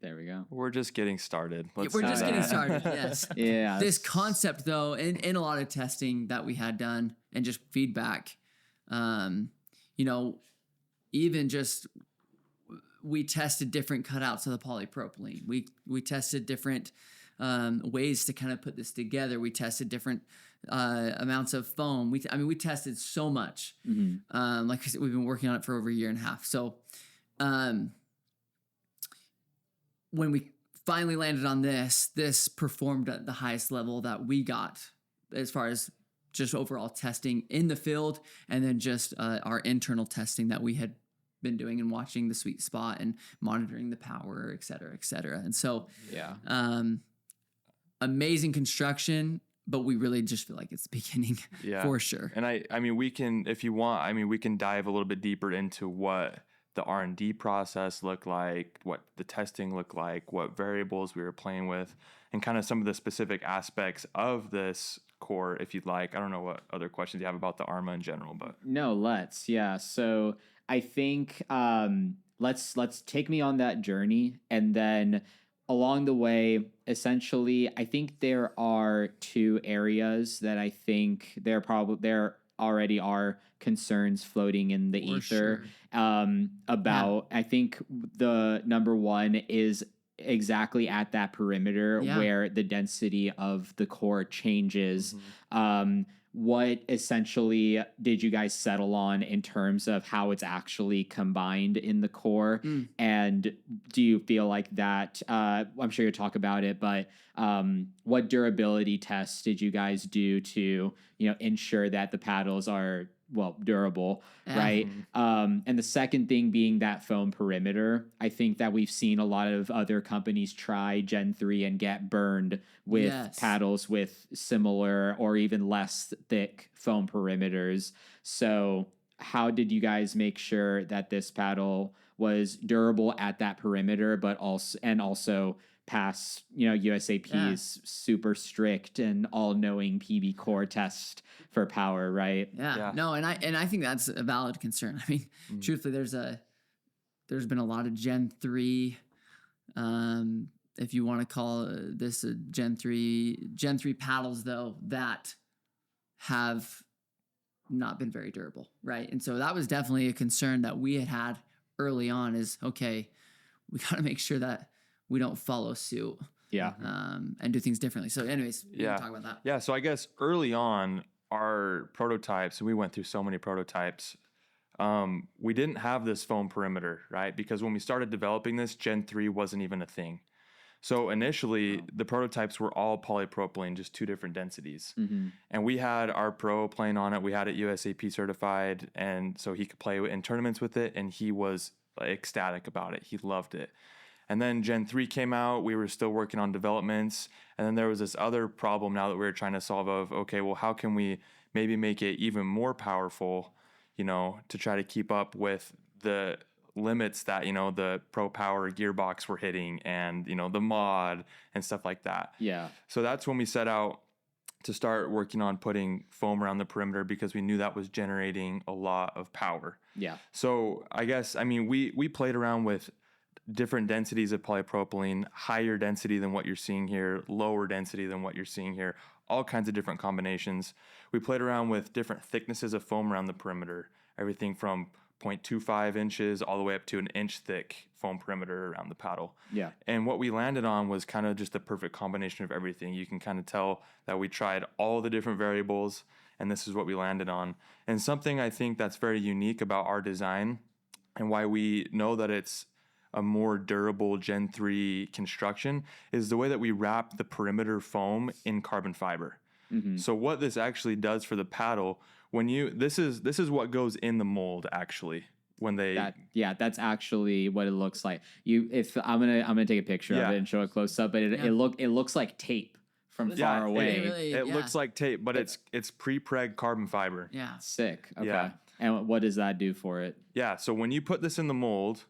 There we go. We're just getting started. We're just getting started, yes. Yeah. This concept, though, in a lot of testing that we had done and just feedback, even just we tested different cutouts of the polypropylene. We tested different ways to kind of put this together. We tested different amounts of foam. We tested so much. Like I said, we've been working on it for over a year and a half. So when we finally landed on this performed at the highest level that we got as far as just overall testing in the field, and then just our internal testing that we had been doing and watching the sweet spot and monitoring the power, et cetera, et cetera. And so, amazing construction, but we really just feel like it's the beginning for sure. And I mean, we can, if you want, I mean, we can dive a little bit deeper into what the R&D process looked like, what the testing looked like, what variables we were playing with, and kind of some of the specific aspects of this core, if you'd like. I don't know what other questions you have about the ARMA in general, but no, let's. Yeah. So I think let's take me on that journey, and then along the way, essentially, I think there are two areas that I think there already are concerns floating in the ether about. I think the number one is exactly at that perimeter where the density of the core changes. What essentially did you guys settle on in terms of how it's actually combined in the core? And do you feel like that, I'm sure you'll talk about it, but what durability tests did you guys do to, ensure that the paddles are, durable, right? And the second thing being that foam perimeter. I think that we've seen a lot of other companies try Gen 3 and get burned with paddles with similar or even less thick foam perimeters. So how did you guys make sure that this paddle was durable at that perimeter, but also pass, USAP's super strict and all-knowing PB core test for power, right? No, and I think that's a valid concern. I mean, truthfully, there's been a lot of Gen 3, if you want to call this a Gen 3 paddles though, that have not been very durable, right? And so that was definitely a concern that we had early on, is okay, we got to make sure that we don't follow suit. And do things differently. So anyways, we can talk about that. Yeah. So I guess early on, our prototypes, we went through so many prototypes. We didn't have this foam perimeter, right? Because when we started developing this, Gen 3 wasn't even a thing. So initially, the prototypes were all polypropylene, just two different densities. And we had our pro playing on it. We had it USAP certified, and so he could play in tournaments with it, and he was ecstatic about it. He loved it. And then Gen 3 came out. We were still working on developments. And then there was this other problem now that we were trying to solve of, okay, well, how can we maybe make it even more powerful, to try to keep up with the limits that, the Pro Power gearbox were hitting and, the mod and stuff like that. So that's when we set out to start working on putting foam around the perimeter, because we knew that was generating a lot of power. So I guess, we played around with different densities of polypropylene, higher density than what you're seeing here, lower density than what you're seeing here, all kinds of different combinations. We played around with different thicknesses of foam around the perimeter, everything from 0.25 inches all the way up to an inch thick foam perimeter around the paddle. And what we landed on was kind of just the perfect combination of everything. You can kind of tell that we tried all the different variables, and this is what we landed on. And something I think that's very unique about our design, and why we know that it's a more durable Gen 3 construction, is the way that we wrap the perimeter foam in carbon fiber. So what this actually does for the paddle, this is what goes in the mold actually when they that's actually what it looks like. I'm gonna take a picture of it and show it close up, but it looks like tape from far away. It looks like tape, but it's pre-preg carbon fiber. Sick. Okay. And what does that do for it? So when you put this in the mold,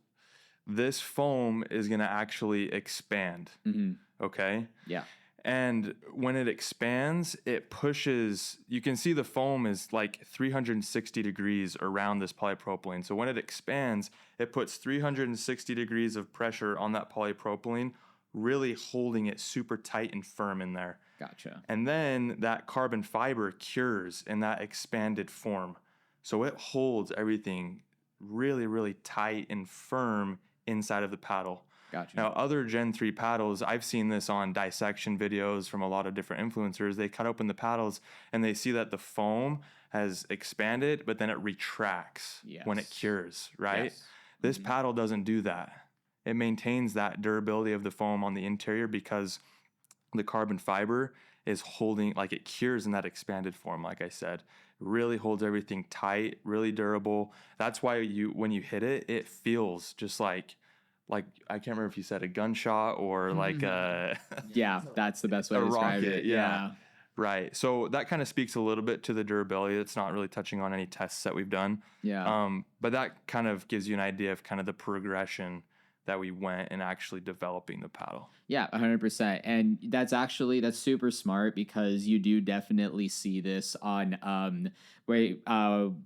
this foam is going to actually expand. Okay? And when it expands, it pushes, you can see the foam is like 360 degrees around this polypropylene. So when it expands, it puts 360 degrees of pressure on that polypropylene, really holding it super tight and firm in there. Gotcha. And then that carbon fiber cures in that expanded form. So it holds everything really, really tight and firm inside of the paddle. Gotcha. Now, other Gen 3 paddles, I've seen this on dissection videos from a lot of different influencers. They cut open the paddles and they see that the foam has expanded, but then it retracts when it cures, right? Yes. This paddle doesn't do that. It maintains that durability of the foam on the interior because the carbon fiber is holding, like it cures in that expanded form, like I said. Really holds everything tight, really durable. That's why when you hit it, it feels just like I can't remember if you said a gunshot or like a Yeah, that's the best way to describe rocket, it. yeah. Right. So that kind of speaks a little bit to the durability. It's not really touching on any tests that we've done. Yeah. But that kind of gives you an idea of kind of the progression that we went in actually developing the paddle. Yeah, 100%. And that's super smart because you do definitely see this on we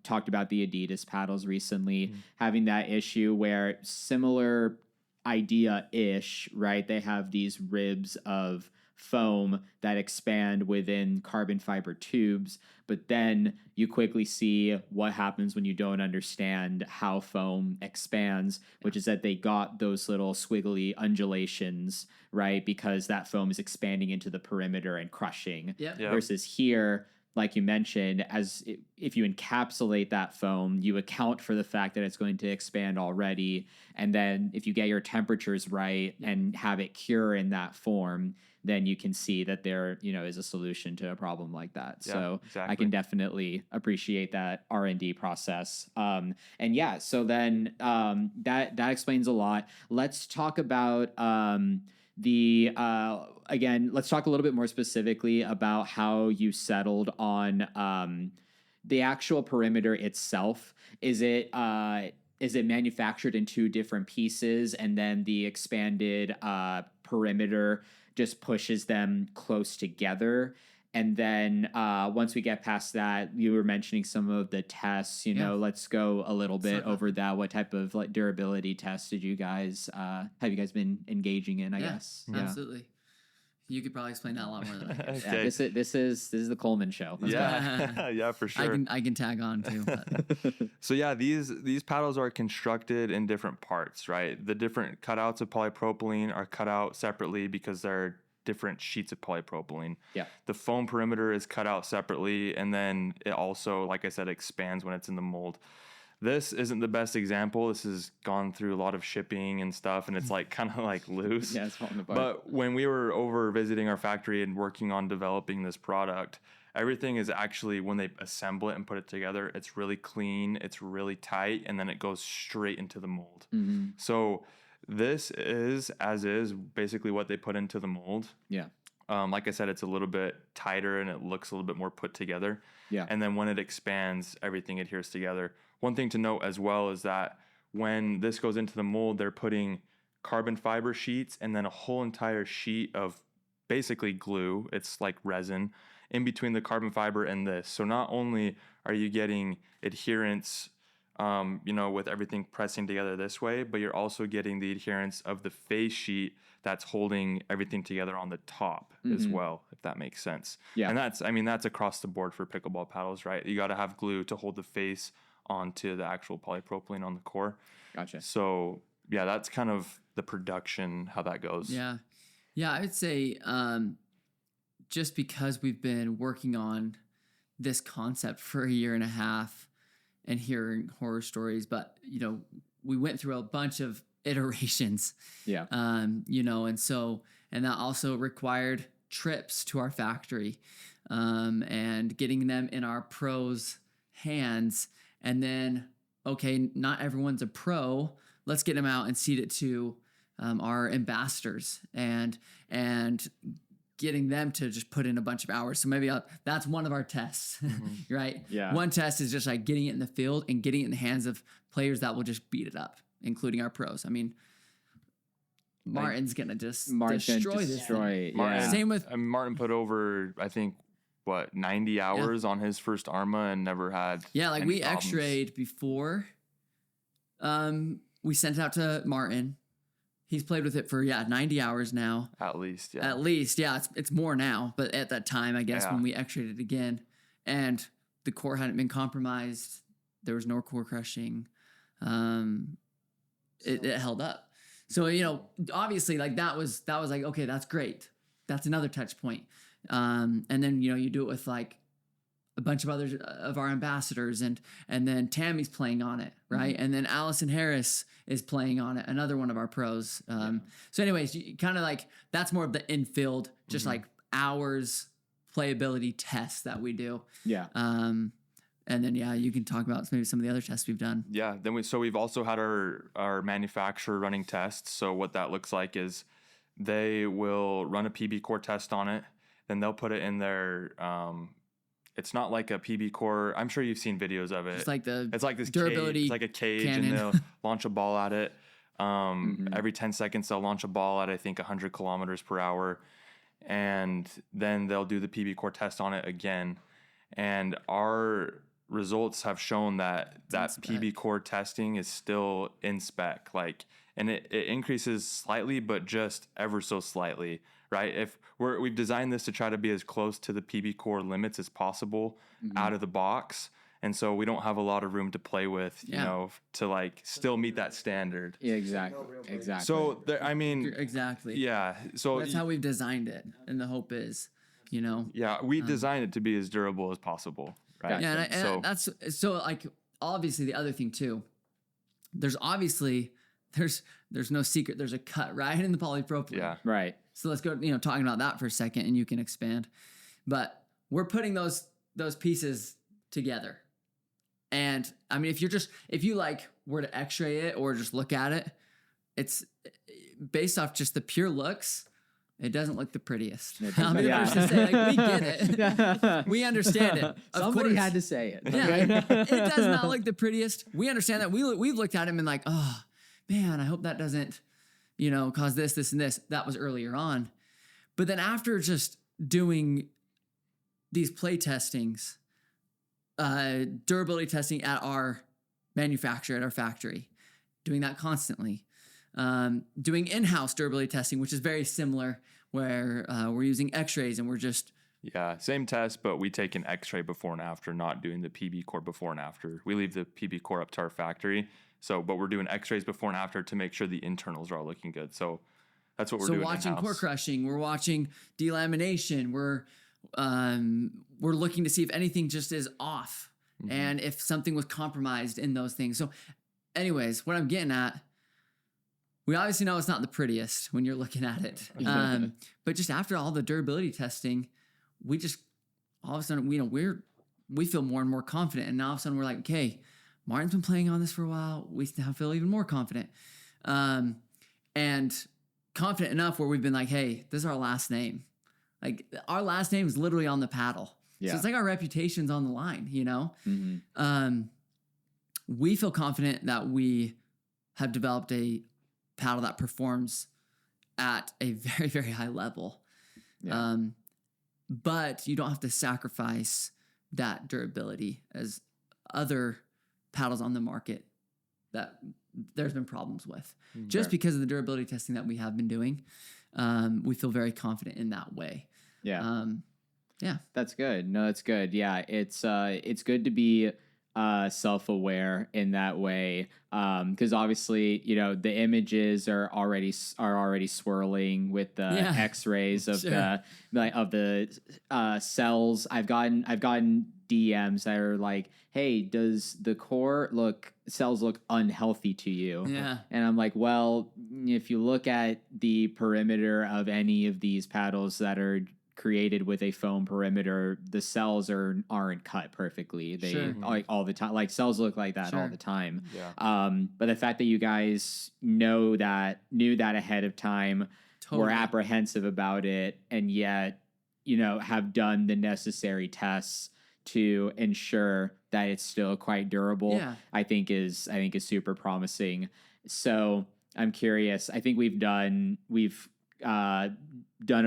talked about the Adidas paddles recently, having that issue where similar idea-ish, right? They have these ribs of foam that expand within carbon fiber tubes, but then you quickly see what happens when you don't understand how foam expands, which is that they got those little squiggly undulations, right? Because that foam is expanding into the perimeter and crushing. Yep. Versus here, like you mentioned, if you encapsulate that foam, you account for the fact that it's going to expand already. And then if you get your temperatures right and have it cure in that form, then you can see that there, is a solution to a problem like that. Yeah, so exactly. I can definitely appreciate that R&D process. So then that explains a lot. Let's talk about let's talk a little bit more specifically about how you settled on the actual perimeter itself. Is it manufactured in two different pieces and then the expanded perimeter just pushes them close together? And then once we get past that, you were mentioning some of the tests, let's go a little bit over that. What type of like durability tests have you guys been engaging in, I guess? Yeah, absolutely. You could probably explain that a lot more than I can. Okay. Yeah, this is the Coleman show. Let's go. Yeah, for sure. I can tag on too. But. So yeah, these paddles are constructed in different parts, right? The different cutouts of polypropylene are cut out separately because they're different sheets of polypropylene. Yeah. The foam perimeter is cut out separately, and then it also, like I said, expands when it's in the mold. This isn't the best example. This has gone through a lot of shipping and stuff, and it's like kind of like loose. Yeah, it's falling apart. But when we were over visiting our factory and working on developing this product, everything is actually, when they assemble it and put it together, it's really clean, it's really tight, and then it goes straight into the mold. Mm-hmm. So this is basically what they put into the mold. Yeah. Like I said, it's a little bit tighter and it looks a little bit more put together. Yeah. And then when it expands, everything adheres together. One thing to note as well is that when this goes into the mold, they're putting carbon fiber sheets and then a whole entire sheet of basically glue. It's like resin in between the carbon fiber and this. So not only are you getting adherence, with everything pressing together this way, but you're also getting the adherence of the face sheet that's holding everything together on the top as well, if that makes sense. Yeah. And that's across the board for pickleball paddles, right? You got to have glue to hold the face onto the actual polypropylene on the core. Gotcha. So yeah, that's kind of the production, how that goes. Yeah. I would say just because we've been working on this concept for a year and a half and hearing horror stories, but we went through a bunch of iterations. Yeah. And that also required trips to our factory, and getting them in our pros' hands. And then, okay, not everyone's a pro. Let's get them out and seed it to our ambassadors and getting them to just put in a bunch of hours. So maybe that's one of our tests, right? Yeah. One test is just like getting it in the field and getting it in the hands of players that will just beat it up, including our pros. I mean, Martin's going to just destroy this thing. Martin, Same with... Martin put over, I think, 90 hours on his first ARMA and never had like any we problems. x-rayed before we sent it out to Martin. He's played with it for 90 hours now. At least, yeah. It's more now, but at that time, I guess, when we x-rayed it again, and the core hadn't been compromised, there was no core crushing. It held up. So, obviously like that was like, okay, that's great. That's another touch point. And then, you do it with like a bunch of others of our ambassadors, and then Tammy's playing on it. Right. And then Allison Harris is playing on it. Another one of our pros. So anyways, you kind of like, that's more of the infield, just like hours playability tests that we do. Yeah. And then, you can talk about maybe some of the other tests we've done. Yeah. Then we've also had our manufacturer running tests. So what that looks like is they will run a PB core test on it. Then they'll put it in their, it's not like a PB core. I'm sure you've seen videos of it. It's like this durability cage, it's like a cage, cannon. and they'll launch a ball at it. Every 10 seconds, they'll launch a ball at, I think, 100 kilometers per hour. And then they'll do the PB core test on it again. And our results have shown that PB core testing is still in spec, and it increases slightly, but just ever so slightly, right? If we've designed this to try to be as close to the PB core limits as possible out of the box. And so we don't have a lot of room to play with, to still meet that standard. Yeah, exactly. So Exactly. Yeah. So that's how we've designed it. And the hope is, Yeah, we designed it to be as durable as possible. Right. Yeah. And that's so like, obviously the other thing too, there's no secret. There's a cut right in the polypropylene. Yeah. Right. So let's go, talking about that for a second, and you can expand. But we're putting those pieces together. And I mean, if you were to x-ray it or just look at it, it's based off just the pure looks. It doesn't look the prettiest. I'm the first to say, we get it. We understand it. Somebody had to say it. Yeah, it does not look the prettiest. We understand that. We've looked at him and like, oh man, I hope that doesn't, cause this, and this. That was earlier on. But then after just doing these play testings, durability testing at our manufacturer, at our factory, doing that constantly. Doing in-house durability testing, which is very similar, where we're using x-rays and we're just... Yeah, same test, but we take an x-ray before and after, not doing the PB core before and after. We leave the PB core up to our factory, but we're doing x-rays before and after to make sure the internals are all looking good. So that's what we're doing. So watching in-house. core crushing, we're watching delamination, we're looking to see if anything just is off, and if something was compromised in those things. So anyways, what I'm getting at, we obviously know it's not the prettiest when you're looking at it. But just after all the durability testing, we just all of a sudden, we feel more and more confident. And now all of a sudden we're like, okay, Martin's been playing on this for a while. We now feel even more confident. And confident enough where we've been like, hey, this is our last name. Like our last name is literally on the paddle. Yeah. So it's like our reputation's on the line, We feel confident that we have developed a paddle that performs at a very, very high level. Yeah. But you don't have to sacrifice that durability as other paddles on the market that there's been problems with. Just because of the durability testing that we have been doing, we feel very confident in that way. Yeah. Yeah. That's good. No, that's good. Yeah. It's good to be self-aware in that way, because obviously the images are already swirling with the x-rays of the cells. I've gotten DMs that are like, hey, does the core cells look unhealthy to you? Yeah. And I'm like, well, if you look at the perimeter of any of these paddles that are created with a foam perimeter, the cells aren't cut perfectly. They all the time, cells look like that all the time. Yeah. But the fact that you guys knew that ahead of time, were apprehensive about it, and yet have done the necessary tests to ensure that it's still quite durable, I think is super promising. So I'm curious. I think we've done a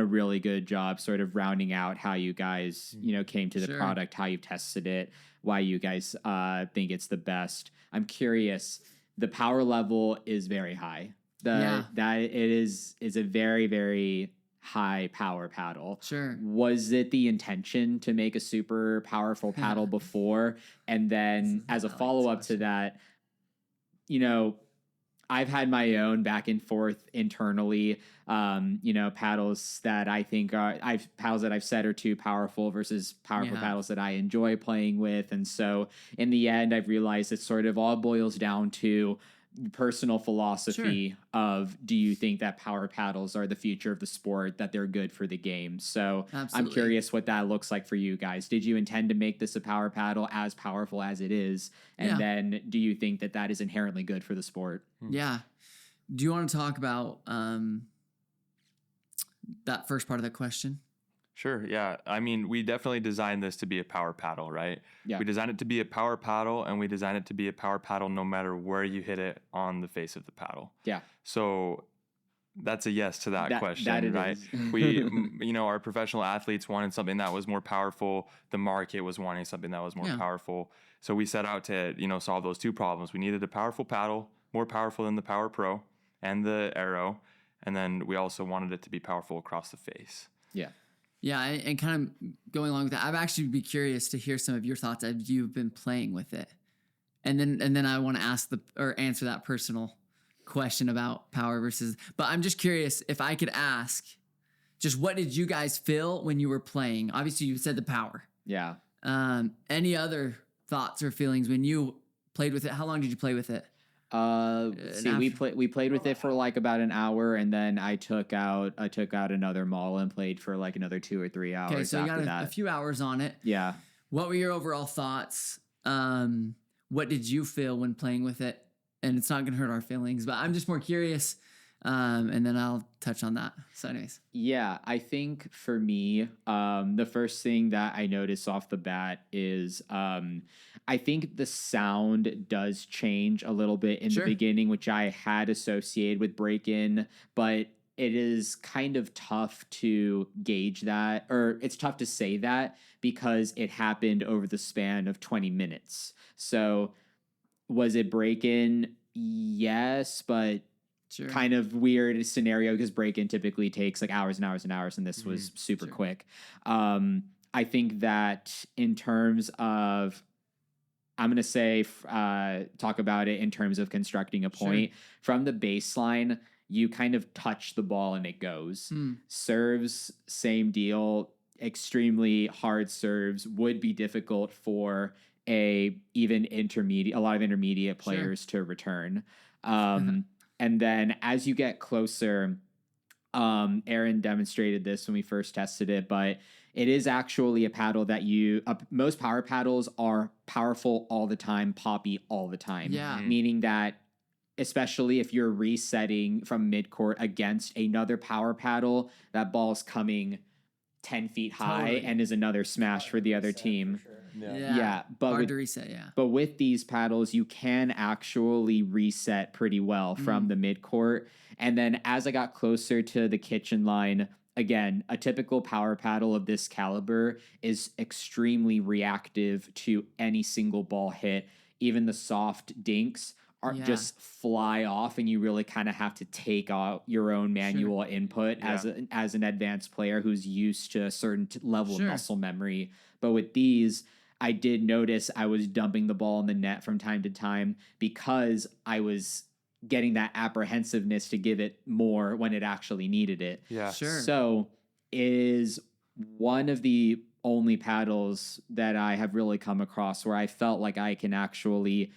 really good job sort of rounding out how you guys, came to the product, how you've tested it, why you guys think it's the best. I'm curious. The power level is very high. That it is a very, very high power paddle. Sure. Was it the intention to make a super powerful paddle before? And then as a follow-up to that, I've had my own back and forth internally. Paddles that I think paddles that I've said are too powerful versus powerful paddles that I enjoy playing with. And so in the end, I've realized it sort of all boils down to personal philosophy of, do you think that power paddles are the future of the sport, that they're good for the game? So I'm curious what that looks like for you guys. Did you intend to make this a power paddle as powerful as it is? And then do you think that that is inherently good for the sport? Yeah. Do you want to talk about that first part of the question? Sure. Yeah. I mean, we definitely designed this to be a power paddle, right? Yeah. We designed it to be a power paddle, and we designed it to be a power paddle no matter where you hit it on the face of the paddle. Yeah. So that's a yes to that question, right? We, our professional athletes wanted something that was more powerful. The market was wanting something that was more powerful. So we set out to, solve those two problems. We needed a powerful paddle, more powerful than the Power Pro and the Arrow. And then we also wanted it to be powerful across the face. Yeah. Yeah, and kind of going along with that, I'd actually be curious to hear some of your thoughts as you've been playing with it, and then I want to answer that personal question about power versus. But I'm just curious if I could ask, just what did you guys feel when you were playing? Obviously, you said the power. Yeah. Any other thoughts or feelings when you played with it? How long did you play with it? We played with it for like about an hour, and then I took out another maul and played for like another 2 or 3 hours. Okay, so you after got a few hours on it. Yeah. What were your overall thoughts? What did you feel when playing with it? And it's not going to hurt our feelings, but I'm just more curious. And then I'll touch on that. So anyways. Yeah, I think for me, the first thing that I noticed off the bat is I think the sound does change a little bit in the beginning, which I had associated with Breygan, but it is kind of tough to gauge that, or it's tough to say that because it happened over the span of 20 minutes. So was it Breygan? Yes, but kind of weird scenario because Breygan typically takes like hours and hours and hours, and this was super quick. I think that in terms of, I'm going to say, talk about it in terms of constructing a point. From the baseline, you kind of touch the ball and it goes. Serves, same deal. Extremely hard serves would be difficult for a lot of intermediate players to return. And then as you get closer, Aaron demonstrated this when we first tested it, but it is actually a paddle that most power paddles are powerful all the time, poppy all the time. Yeah. Meaning that especially if you're resetting from midcourt against another power paddle, that ball's coming 10 feet high and is another smash for the other team. But hard to reset. But with these paddles, you can actually reset pretty well from the midcourt. And then as I got closer to the kitchen line, again, a typical power paddle of this caliber is extremely reactive to any single ball hit. Even the soft dinks are just fly off, and you really kind of have to take out your own manual input as an advanced player who's used to a certain level of muscle memory. But with these, I did notice I was dumping the ball in the net from time to time because I was getting that apprehensiveness to give it more when it actually needed it. Yeah. Sure. So is one of the only paddles that I have really come across where I felt like I can actually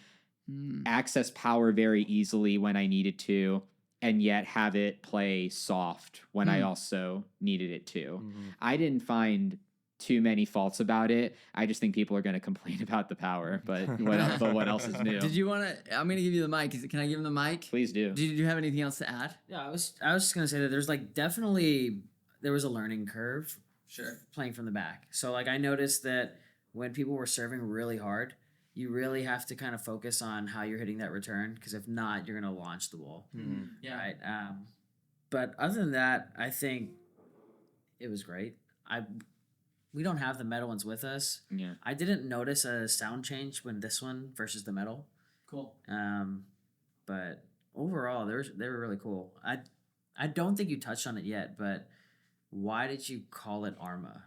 access power very easily when I needed to, and yet have it play soft when I also needed it to. I didn't find too many faults about it. I just think people are going to complain about the power, but what else is new? Did you want to? I'm going to give you the mic. Can I give him the mic? Please do. Did you have anything else to add? Yeah, I was just gonna say that there's like definitely there was a learning curve. Playing from the back. So like I noticed that when people were serving really hard, you really have to kind of focus on how you're hitting that return, because if not, you're gonna launch the ball. Yeah. Right. But other than that, I think it was great. We don't have the metal ones with us. Yeah. I didn't notice a sound change when this one versus the metal. Cool. But overall, they were really cool. I don't think you touched on it yet, but why did you call it ARMA?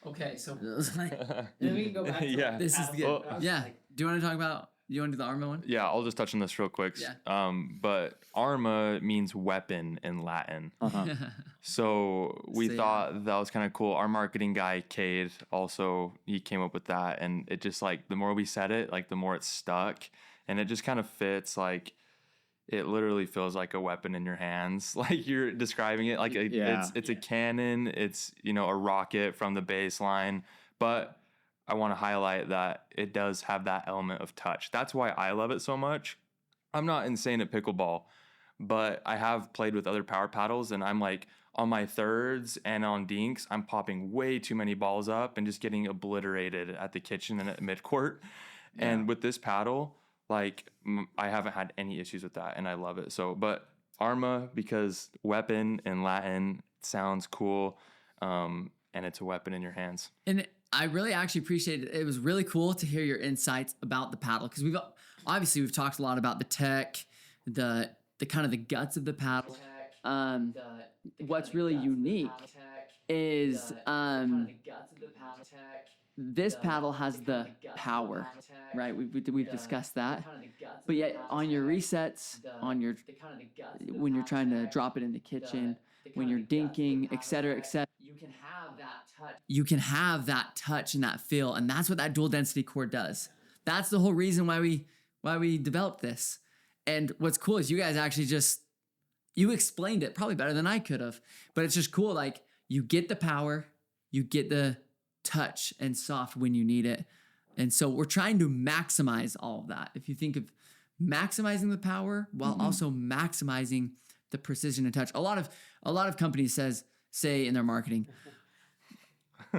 Okay, so Then we can go back to Yeah. this is good. Well, Yeah. Do you want to talk about You want to do the ARMA one? Yeah, I'll just touch on this real quick. Yeah. But ARMA means weapon in Latin. So we So, thought that was kind of cool. Our marketing guy, Cade, also, he came up with that. And it just like, the more we said it, like the more it stuck. And it just kind of fits, like, it literally feels like a weapon in your hands. Like you're describing it like it's a cannon. It's, you know, a rocket from the baseline. But I want to highlight that it does have that element of touch. That's why I love it so much. I'm not insane at pickleball, but I have played with other power paddles, and I'm like on my thirds and on dinks, I'm popping way too many balls up and just getting obliterated at the kitchen and at midcourt. Yeah. And with this paddle, like I haven't had any issues with that, and I love it. So, but ARMA, because weapon in Latin sounds cool, and it's a weapon in your hands. And I really actually appreciate it. It was really cool to hear your insights about the paddle, because we've talked a lot about the tech, the kind of the guts of the paddle. What's really unique is this paddle has the power, right? We've discussed that. But yet on your resets, when you're trying to drop it in the kitchen, when you're dinking, et cetera, you can have that touch and that feel, and that's what that dual density core does. That's the whole reason why we developed this. And what's cool is you guys actually you explained it probably better than I could have, but it's just cool. Like you get the power, you get the touch and soft when you need it. And so we're trying to maximize all of that. If you think of maximizing the power while also maximizing the precision and touch. A lot of companies say in their marketing,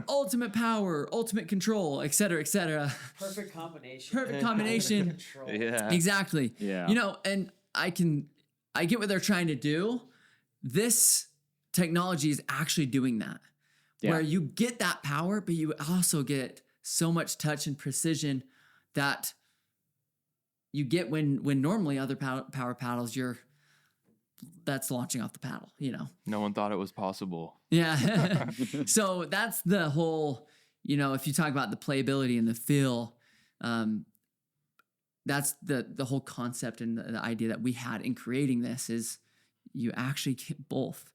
ultimate power, ultimate control, et cetera, et cetera. Perfect combination. Perfect combination. Yeah. Exactly. Yeah. You know, and I get what they're trying to do. This technology is actually doing that. Yeah. Where you get that power, but you also get so much touch and precision that you get when normally other power paddles, that's launching off the paddle, you know. No one thought it was possible. Yeah. So that's the whole, you know, if you talk about the playability and the feel, that's the whole concept and the idea that we had in creating this is you actually get both.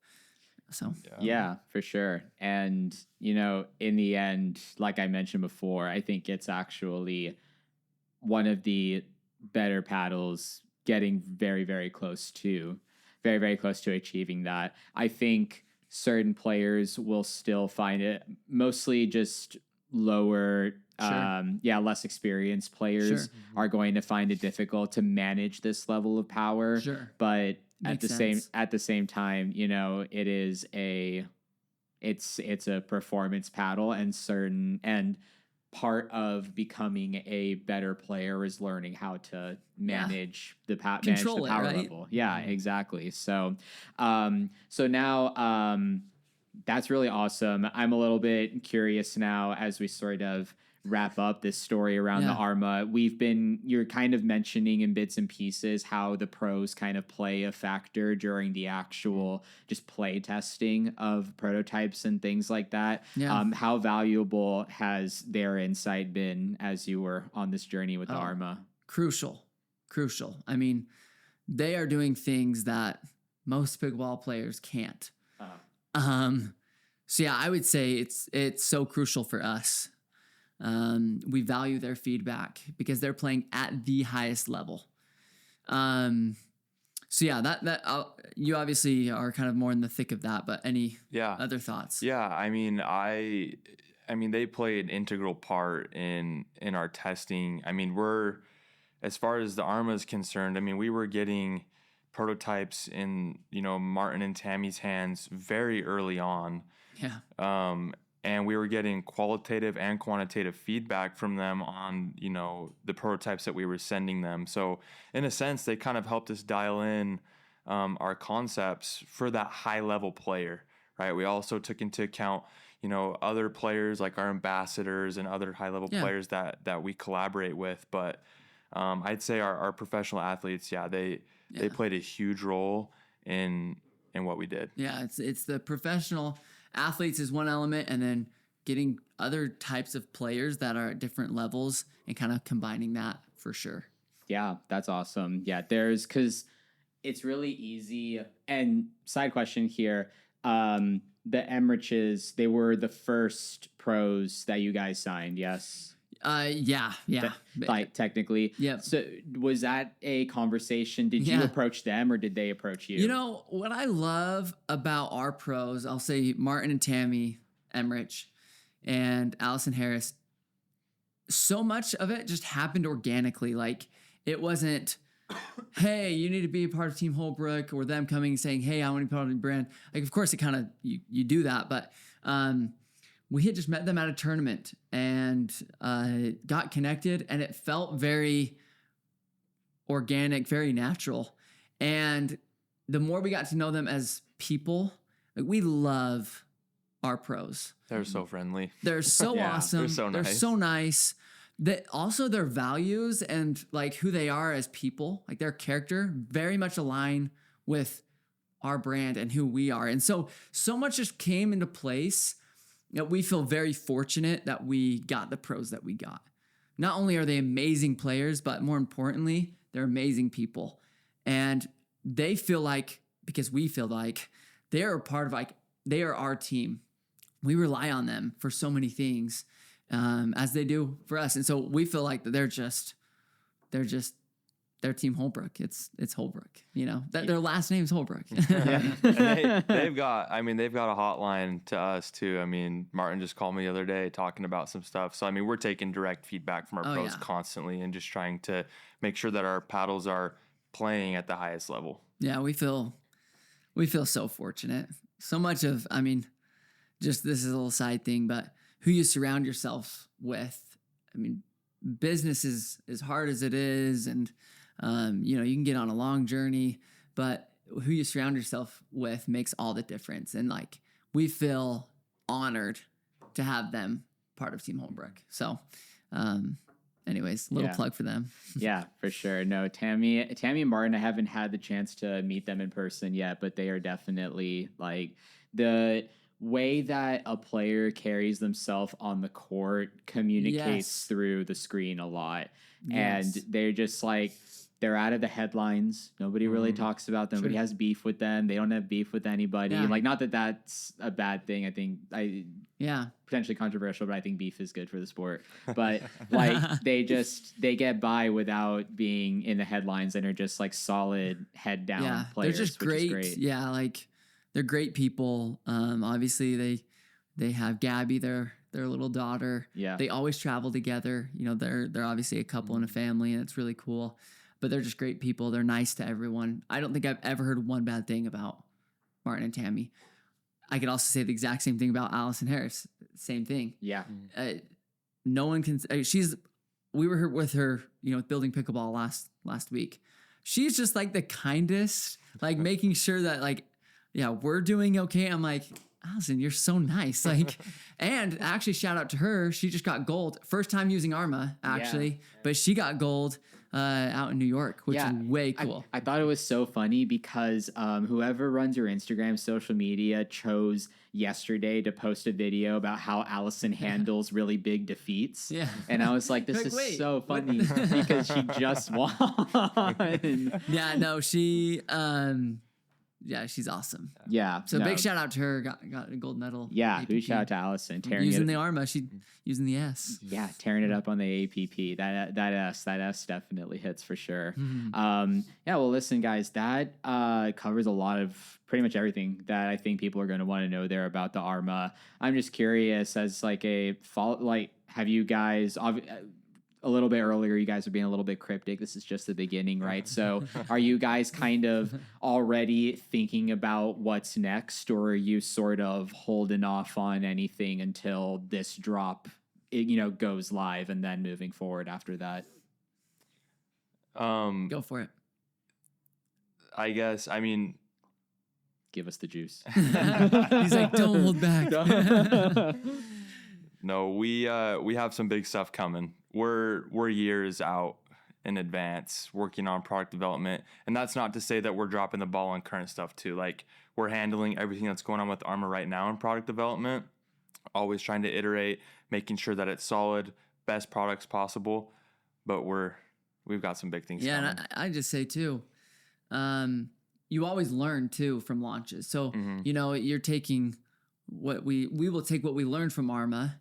So yeah, for sure. And, you know, in the end, like I mentioned before, I think it's actually one of the better paddles, getting very, very close to achieving that. I think certain players will still find it mostly just lower, less experienced players are going to find it difficult to manage this level of power. Sure. But at the same time, you know, it's a performance paddle, and part of becoming a better player is learning how to manage the power level. Yeah, exactly. So now that's really awesome. I'm a little bit curious now as we sort of wrap up this story around the ARMA. You're kind of mentioning in bits and pieces how the pros kind of play a factor during the actual just play testing of prototypes and things like that. Yeah. How valuable has their insight been as you were on this journey with the ARMA? Crucial. I mean, they are doing things that most pickleball players can't. So yeah, I would say it's so crucial for us. We value their feedback because they're playing at the highest level. So yeah, that you obviously are kind of more in the thick of that, but any other thoughts? Yeah, I mean, they play an integral part in our testing. I mean, as far as the ARMA is concerned, I mean, we were getting prototypes in, you know, Martin and Tammy's hands very early on. Yeah. And we were getting qualitative and quantitative feedback from them on, you know, the prototypes that we were sending them. So in a sense, they kind of helped us dial in our concepts for that high level player, right? We also took into account, you know, other players like our ambassadors and other high level players that we collaborate with. But I'd say our professional athletes, they played a huge role in what we did. Yeah, it's the professional athletes is one element, and then getting other types of players that are at different levels and kind of combining that for sure. Yeah, that's awesome. Yeah, because it's really easy. And side question here, the Emriches, they were the first pros that you guys signed, yes? Yeah. Like technically. Yeah. So was that a conversation? Did you approach them or did they approach you? You know, what I love about our pros, I'll say Martin and Tammy Emrich and Allison Harris, so much of it just happened organically. Like, it wasn't, hey, you need to be a part of Team Holbrook, or them coming and saying, hey, I want to be part of the brand. Like, of course, it kind of, you do that, but we had just met them at a tournament and got connected, and it felt very organic, very natural. And the more we got to know them as people, like, we love our pros. They're so friendly. They're so awesome. They're so nice. That also their values and like who they are as people, like their character, very much align with our brand and who we are. And so much just came into place that we feel very fortunate that we got the pros that we got. Not only are they amazing players, but more importantly, they're amazing people. And they feel like, because we feel like they are a part of, like, they are our team. We rely on them for so many things, as they do for us. And so we feel like that they're Team Holbrook. It's Holbrook, you know, their last name's Holbrook. And they've got a hotline to us too. I mean, Martin just called me the other day talking about some stuff. So, I mean, we're taking direct feedback from our pros constantly and just trying to make sure that our paddles are playing at the highest level. Yeah, we feel so fortunate. So much of, I mean, just this is a little side thing, but who you surround yourself with. I mean, business is as hard as it is, and you know, you can get on a long journey, but who you surround yourself with makes all the difference. And like, we feel honored to have them part of Team Holbrook. So, anyways, little plug for them. Yeah, for sure. No, Tammy and Martin, I haven't had the chance to meet them in person yet, but they are definitely, like, the way that a player carries themselves on the court communicates through the screen a lot. And they're just like, they're out of the headlines. Nobody really talks about them. Nobody has beef with them. They don't have beef with anybody. Like, not that that's a bad thing. I think potentially controversial, but I think beef is good for the sport. But like, they get by without being in the headlines and are just like solid head down players. They're just great. Yeah, like, they're great people. Obviously they have Gabby, their little daughter. Yeah. They always travel together. You know, they're obviously a couple and a family, and it's really cool. But they're just great people. They're nice to everyone. I don't think I've ever heard one bad thing about Martin and Tammy. I could also say the exact same thing about Allison Harris. Same thing. Yeah. No one can. We were with her, you know, building pickleball last week. She's just like the kindest, like making sure that, like, we're doing okay. I'm like, Allison, you're so nice. Like, and actually, shout out to her. She just got gold. First time using ARMA, actually, but she got gold out in New York, which is way cool. I thought it was so funny because whoever runs your Instagram social media chose yesterday to post a video about how Allison handles really big defeats. Yeah. And I was like, this is so funny because she just won. Yeah, no, she... she's awesome. Yeah. So big shout out to her. Got a gold medal. Yeah. Big shout out to Allison. Using the ARMA. She using the S. Yeah. Tearing it up on the APP. That S definitely hits for sure. Mm-hmm. Well, listen, guys, that covers a lot of pretty much everything that I think people are going to want to know there about the ARMA. I'm just curious, as like have you guys, a little bit earlier, you guys are being a little bit cryptic. This is just the beginning, right? So are you guys kind of already thinking about what's next, or are you sort of holding off on anything until this drop, goes live, and then moving forward after that? Go for it. I guess, I mean... Give us the juice. He's like, don't hold back. No, we have some big stuff coming. We're years out in advance working on product development, and that's not to say that we're dropping the ball on current stuff too. Like, we're handling everything that's going on with ARMA right now in product development, always trying to iterate, making sure that it's solid, best products possible. But we're we've got some big things Yeah, coming. and I just say too, you always learn too from launches. So you're taking what we will take what we learned from ARMA,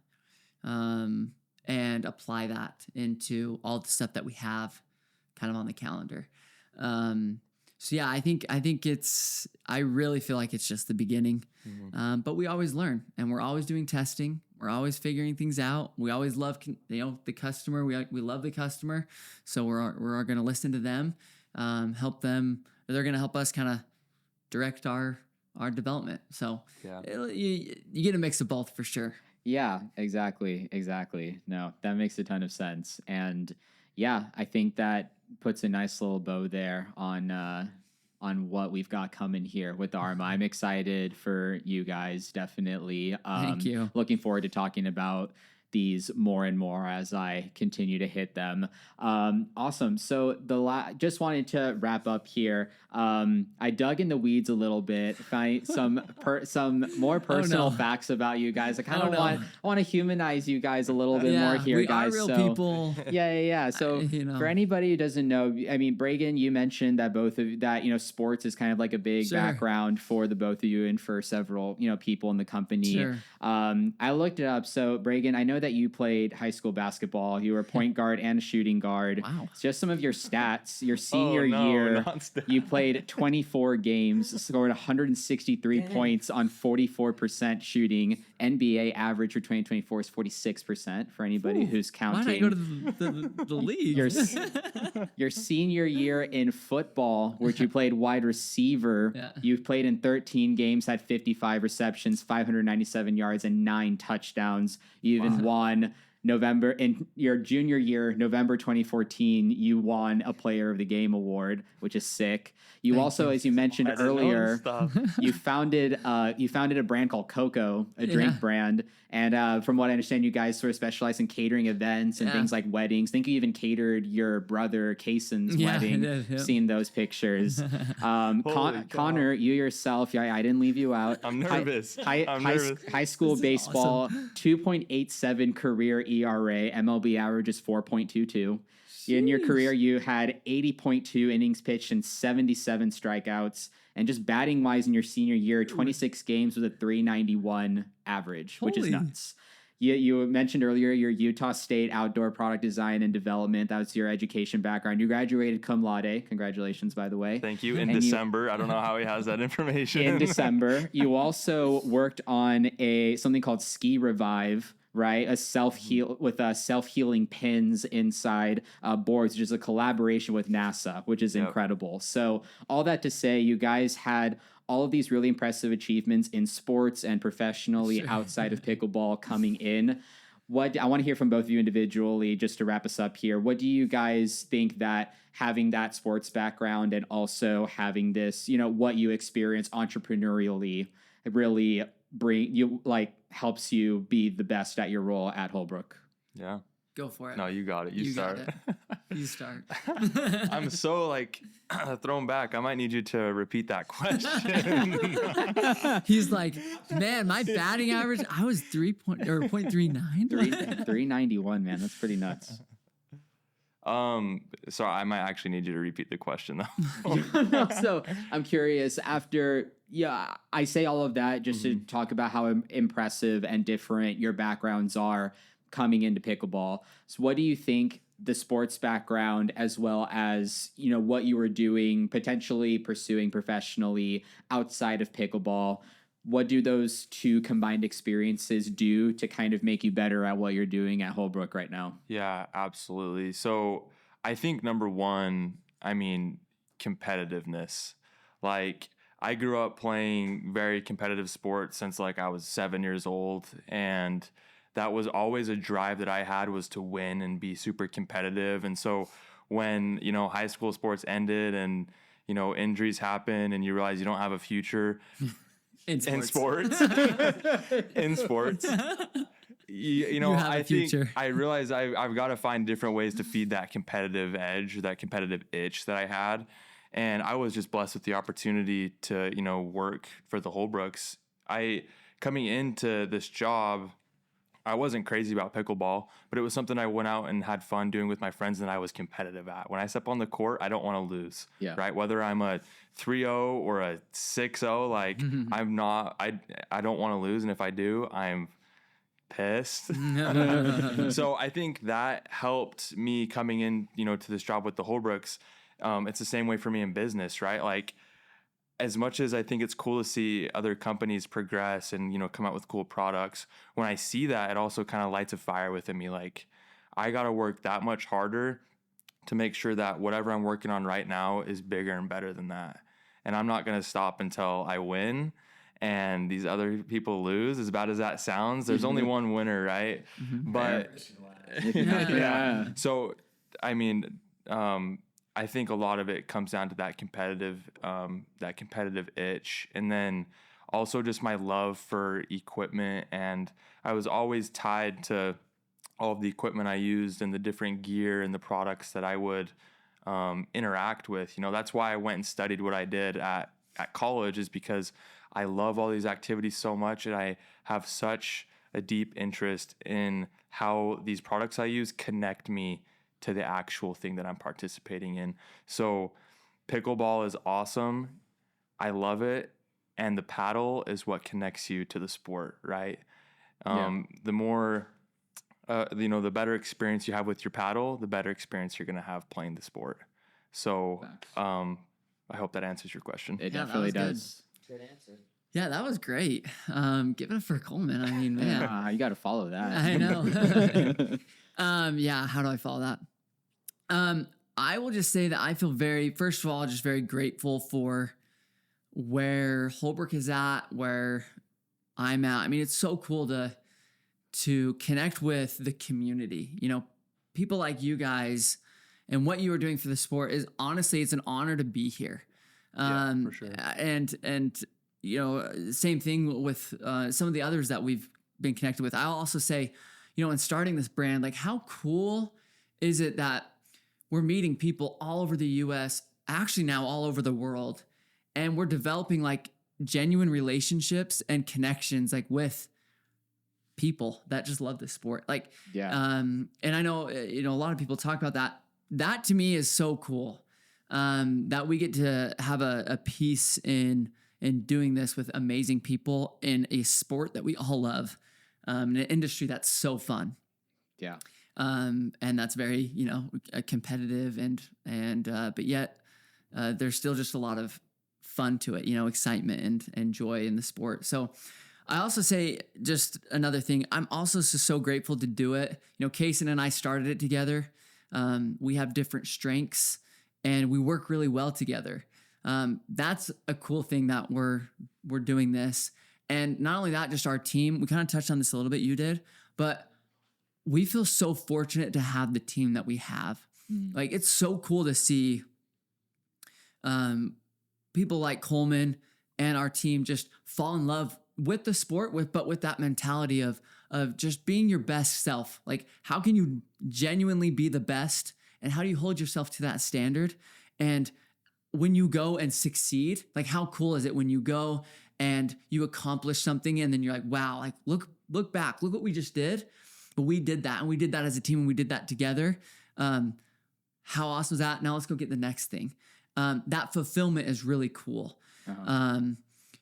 and apply that into all the stuff that we have kind of on the calendar. So yeah, I think I really feel like it's just the beginning. But we always learn, and we're always doing testing. We're always figuring things out. We always love, the customer. We love the customer. So we're going to listen to them, help them. They're going to help us kind of direct our development. So you get a mix of both for sure. Yeah, exactly. No, that makes a ton of sense. And yeah, I think that puts a nice little bow there on what we've got coming here with ARMA. I'm excited for you guys, definitely. Thank you. Looking forward to talking about these more and more as I continue to hit them. Awesome. So just wanted to wrap up here. I dug in the weeds a little bit, find some more personal facts about you guys. I kind of want to humanize you guys a little bit more here, guys. We are real people. Yeah. So for anybody who doesn't know, I mean, Breygan, you mentioned that sports is kind of like a big background for the both of you and for several people in the company. Sure. I looked it up. So Breygan, I know that you played high school basketball. You were a point guard and a shooting guard. Wow. Just some of your stats. Your senior year, you played 24 games, scored 163 points on 44% shooting. NBA average for 2024 is 46% for anybody who's counting. Why did I go to the league? Your senior year in football, which you played wide receiver, you played in 13 games, had 55 receptions, 597 yards, and 9 touchdowns. You even won in your junior year, November 2014, you won a Player of the Game award, which is sick. You also, as you mentioned earlier, you founded a brand called Coco, a drink brand. And from what I understand, you guys sort of specialize in catering events and things like weddings. I think you even catered your brother Kaysen's wedding. I did, Seen those pictures. Connor, you yourself, I didn't leave you out. I'm nervous. High school baseball, awesome. 2.87 career ERA. MLB average is 4.22. In your career, you had 80.2 innings pitched and 77 strikeouts. And just batting wise in your senior year, 26 games with a 391 average, which is nuts. You mentioned earlier your Utah State outdoor product design and development. That was your education background. You graduated cum laude. Congratulations, by the way. Thank you. In December. I don't know how he has that information. In December. You also worked on something called Ski Revive, right? A self-healing pins inside boards, which is a collaboration with NASA, which is incredible. So all that to say, you guys had all of these really impressive achievements in sports and professionally outside of pickleball coming in. What I want to hear from both of you individually, just to wrap us up here. What do you guys think that having that sports background and also having this, what you experience entrepreneurially really helps you be the best at your role at Holbrook? Yeah. Go for it. No, you got it. You start. You start. I'm so thrown back. I might need you to repeat that question. He's like, man, my batting average, I was 0.39. 391, man. That's pretty nuts. So I might actually need you to repeat the question though. So I'm curious I say all of that just to talk about how impressive and different your backgrounds are coming into pickleball. So what do you think the sports background, as well as, what you were doing, potentially pursuing professionally outside of pickleball, what do those two combined experiences do to kind of make you better at what you're doing at Holbrook right now? Yeah, absolutely. So I think number one, competitiveness. I grew up playing very competitive sports since I was 7 years old, and that was always a drive that I had, was to win and be super competitive. And so when, high school sports ended and, injuries happen and you realize you don't have a future in sports, I realized I've got to find different ways to feed that competitive edge, that competitive itch that I had. And I was just blessed with the opportunity to, work for the Holbrooks. Coming into this job, I wasn't crazy about pickleball, but it was something I went out and had fun doing with my friends and I was competitive at. When I step on the court, I don't want to lose, right? Whether I'm a 3-0 or a 6-0, like I'm not, I don't want to lose. And if I do, I'm pissed. So I think that helped me coming in, to this job with the Holbrooks. It's the same way for me in business, right? Like, as much as I think it's cool to see other companies progress and, come out with cool products, when I see that, it also kind of lights a fire within me. Like, I got to work that much harder to make sure that whatever I'm working on right now is bigger and better than that. And I'm not going to stop until I win and these other people lose. As bad as that sounds, there's only one winner, right? But yeah. So, I mean, I think a lot of it comes down to that competitive itch. And then also just my love for equipment. And I was always tied to all of the equipment I used and the different gear and the products that I would interact with. That's why I went and studied what I did at college, is because I love all these activities so much. And I have such a deep interest in how these products I use connect me to the actual thing that I'm participating in. So pickleball is awesome. I love it. And the paddle is what connects you to the sport, right? The more, the better experience you have with your paddle, the better experience you're going to have playing the sport. So I hope that answers your question. It definitely does. Good answer. Yeah, that was great. Give it up for Coleman. I mean, man. You got to follow that. I know. How do I follow that? I will just say that I feel first of all, just very grateful for where Holbrook is at, where I'm at. I mean, it's so cool to connect with the community, people like you guys, and what you are doing for the sport is honestly, it's an honor to be here. For sure. And same thing with some of the others that we've been connected with. I'll also say, in starting this brand, like, how cool is it that we're meeting people all over the US, actually now all over the world, and we're developing like genuine relationships and connections like with people that just love the sport. Like, and I know, a lot of people talk about that. That to me is so cool. That we get to have a piece in doing this with amazing people in a sport that we all love, in an industry that's so fun. Yeah. And that's very, competitive but yet, there's still just a lot of fun to it, excitement and joy in the sport. So I also say just another thing, I'm also so grateful to do it. Kaysen and I started it together. We have different strengths and we work really well together. That's a cool thing that we're doing this. And not only that, just our team, we kind of touched on this a little bit, you did, but we feel so fortunate to have the team that we have. Like, it's so cool to see people like Coleman and our team just fall in love with the sport, but with that mentality of just being your best self. Like, how can you genuinely be the best, and how do you hold yourself to that standard? And when you go and succeed, like, how cool is it when you go and you accomplish something and then you're like, wow, like, look back, look what we just did. But we did that, and we did that as a team, and we did that together. How awesome is that? Now let's go get the next thing. That fulfillment is really cool,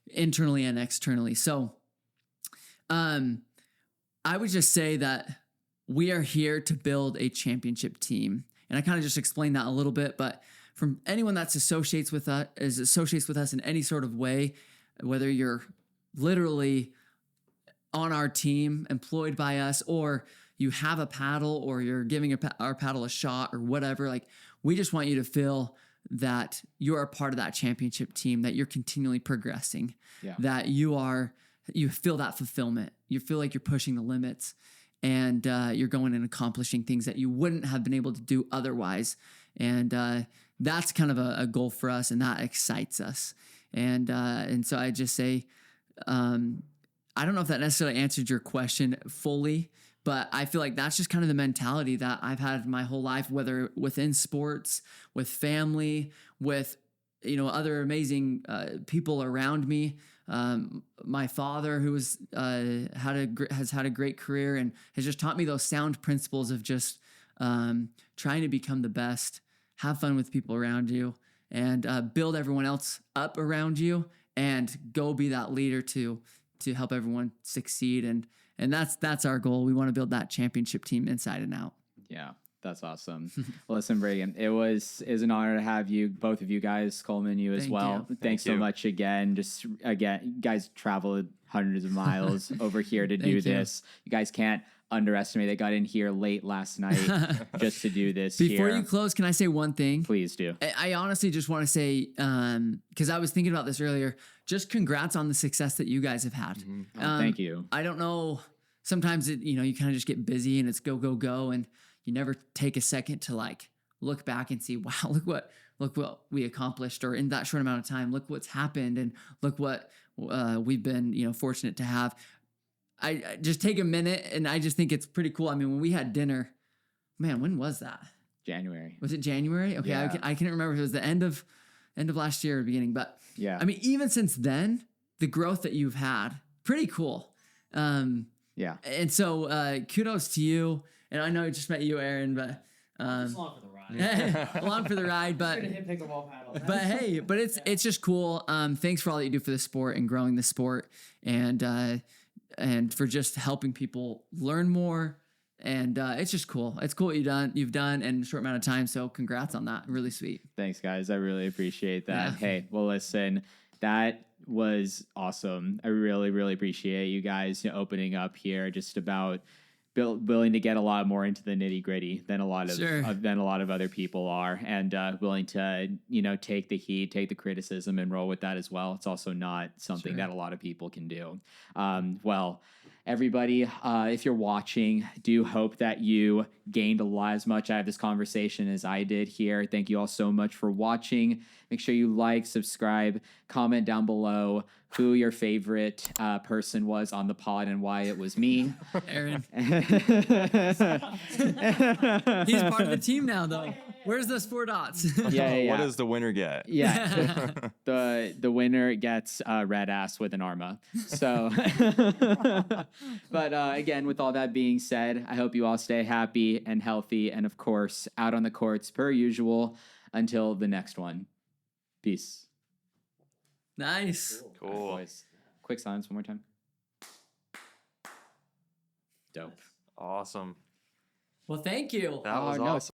internally and externally. So I would just say that we are here to build a championship team. And I kind of just explained that a little bit, but from anyone that associates with us in any sort of way, whether you're literally on our team, employed by us, or you have a paddle, or you're giving our paddle a shot, or whatever, like, we just want you to feel that you're a part of that championship team, that you're continually progressing, that you feel that fulfillment. You feel like you're pushing the limits, and you're going and accomplishing things that you wouldn't have been able to do otherwise. And that's kind of a goal for us, and that excites us. And so I just say, I don't know if that necessarily answered your question fully, but I feel like that's just kind of the mentality that I've had my whole life, whether within sports, with family, with, other amazing people around me. my father, who was has had a great career and has just taught me those sound principles of just trying to become the best, have fun with people around you, and build everyone else up around you, and go be that leader to help everyone succeed. And that's our goal. We want to build that championship team inside and out. Yeah, that's awesome. Well, listen, Breygan, it was an honor to have you, both of you guys, Coleman, you as Thank well. you. Thanks so much again. You guys traveled hundreds of miles over here to do this. You guys can't underestimate. They got in here late last night just to do this. Before here. you close, can I say one thing? Please do. I honestly just want to say, because I was thinking about this earlier, just congrats on the success that you guys have had. Thank you. I don't know. Sometimes you kind of just get busy and it's go, go, go. And you never take a second to like look back and see, wow, look what we accomplished, or in that short amount of time, look what's happened, and look what we've been, fortunate to have. I just take a minute, and I just think it's pretty cool. I mean, when we had dinner, man, when was that? January. Was it January? Okay, Yeah. I can't remember if it was the end of last year or beginning, but Yeah. I mean, even since then, the growth that you've had, pretty cool. Yeah. And so kudos to you. And I know I just met you, Aaron, but Just along for the ride. along for the ride. But Gonna hit pickleball paddle. but hey, but it's just cool. Thanks for all that you do for the sport and growing the sport, and for just helping people learn more. And it's just cool. It's cool what you've done in a short amount of time. So congrats on that. Really sweet. Thanks, guys. I really appreciate that. Yeah. Hey, well, listen, that was awesome. I really, really appreciate you guys opening up here just about willing to get a lot more into the nitty gritty than a lot of other people are, and willing to take the heat, take the criticism, and roll with that as well. It's also not something that a lot of people can do. Well, everybody, if you're watching, do hope that you gained a lot as much out of this conversation as I did here. Thank you all so much for watching. Make sure you like, subscribe, comment down below who your favorite person was on the pod and why it was me. Aaron. He's part of the team now, though. Where's those 4 dots? Yeah. What does the winner get? Yeah, the winner gets red ass with an ARMA. So, but again, with all that being said, I hope you all stay happy and healthy, and of course, out on the courts per usual. Until the next one, peace. Nice. Cool. Boys. Quick silence one more time. Dope. Awesome. Well, thank you. That was no, awesome.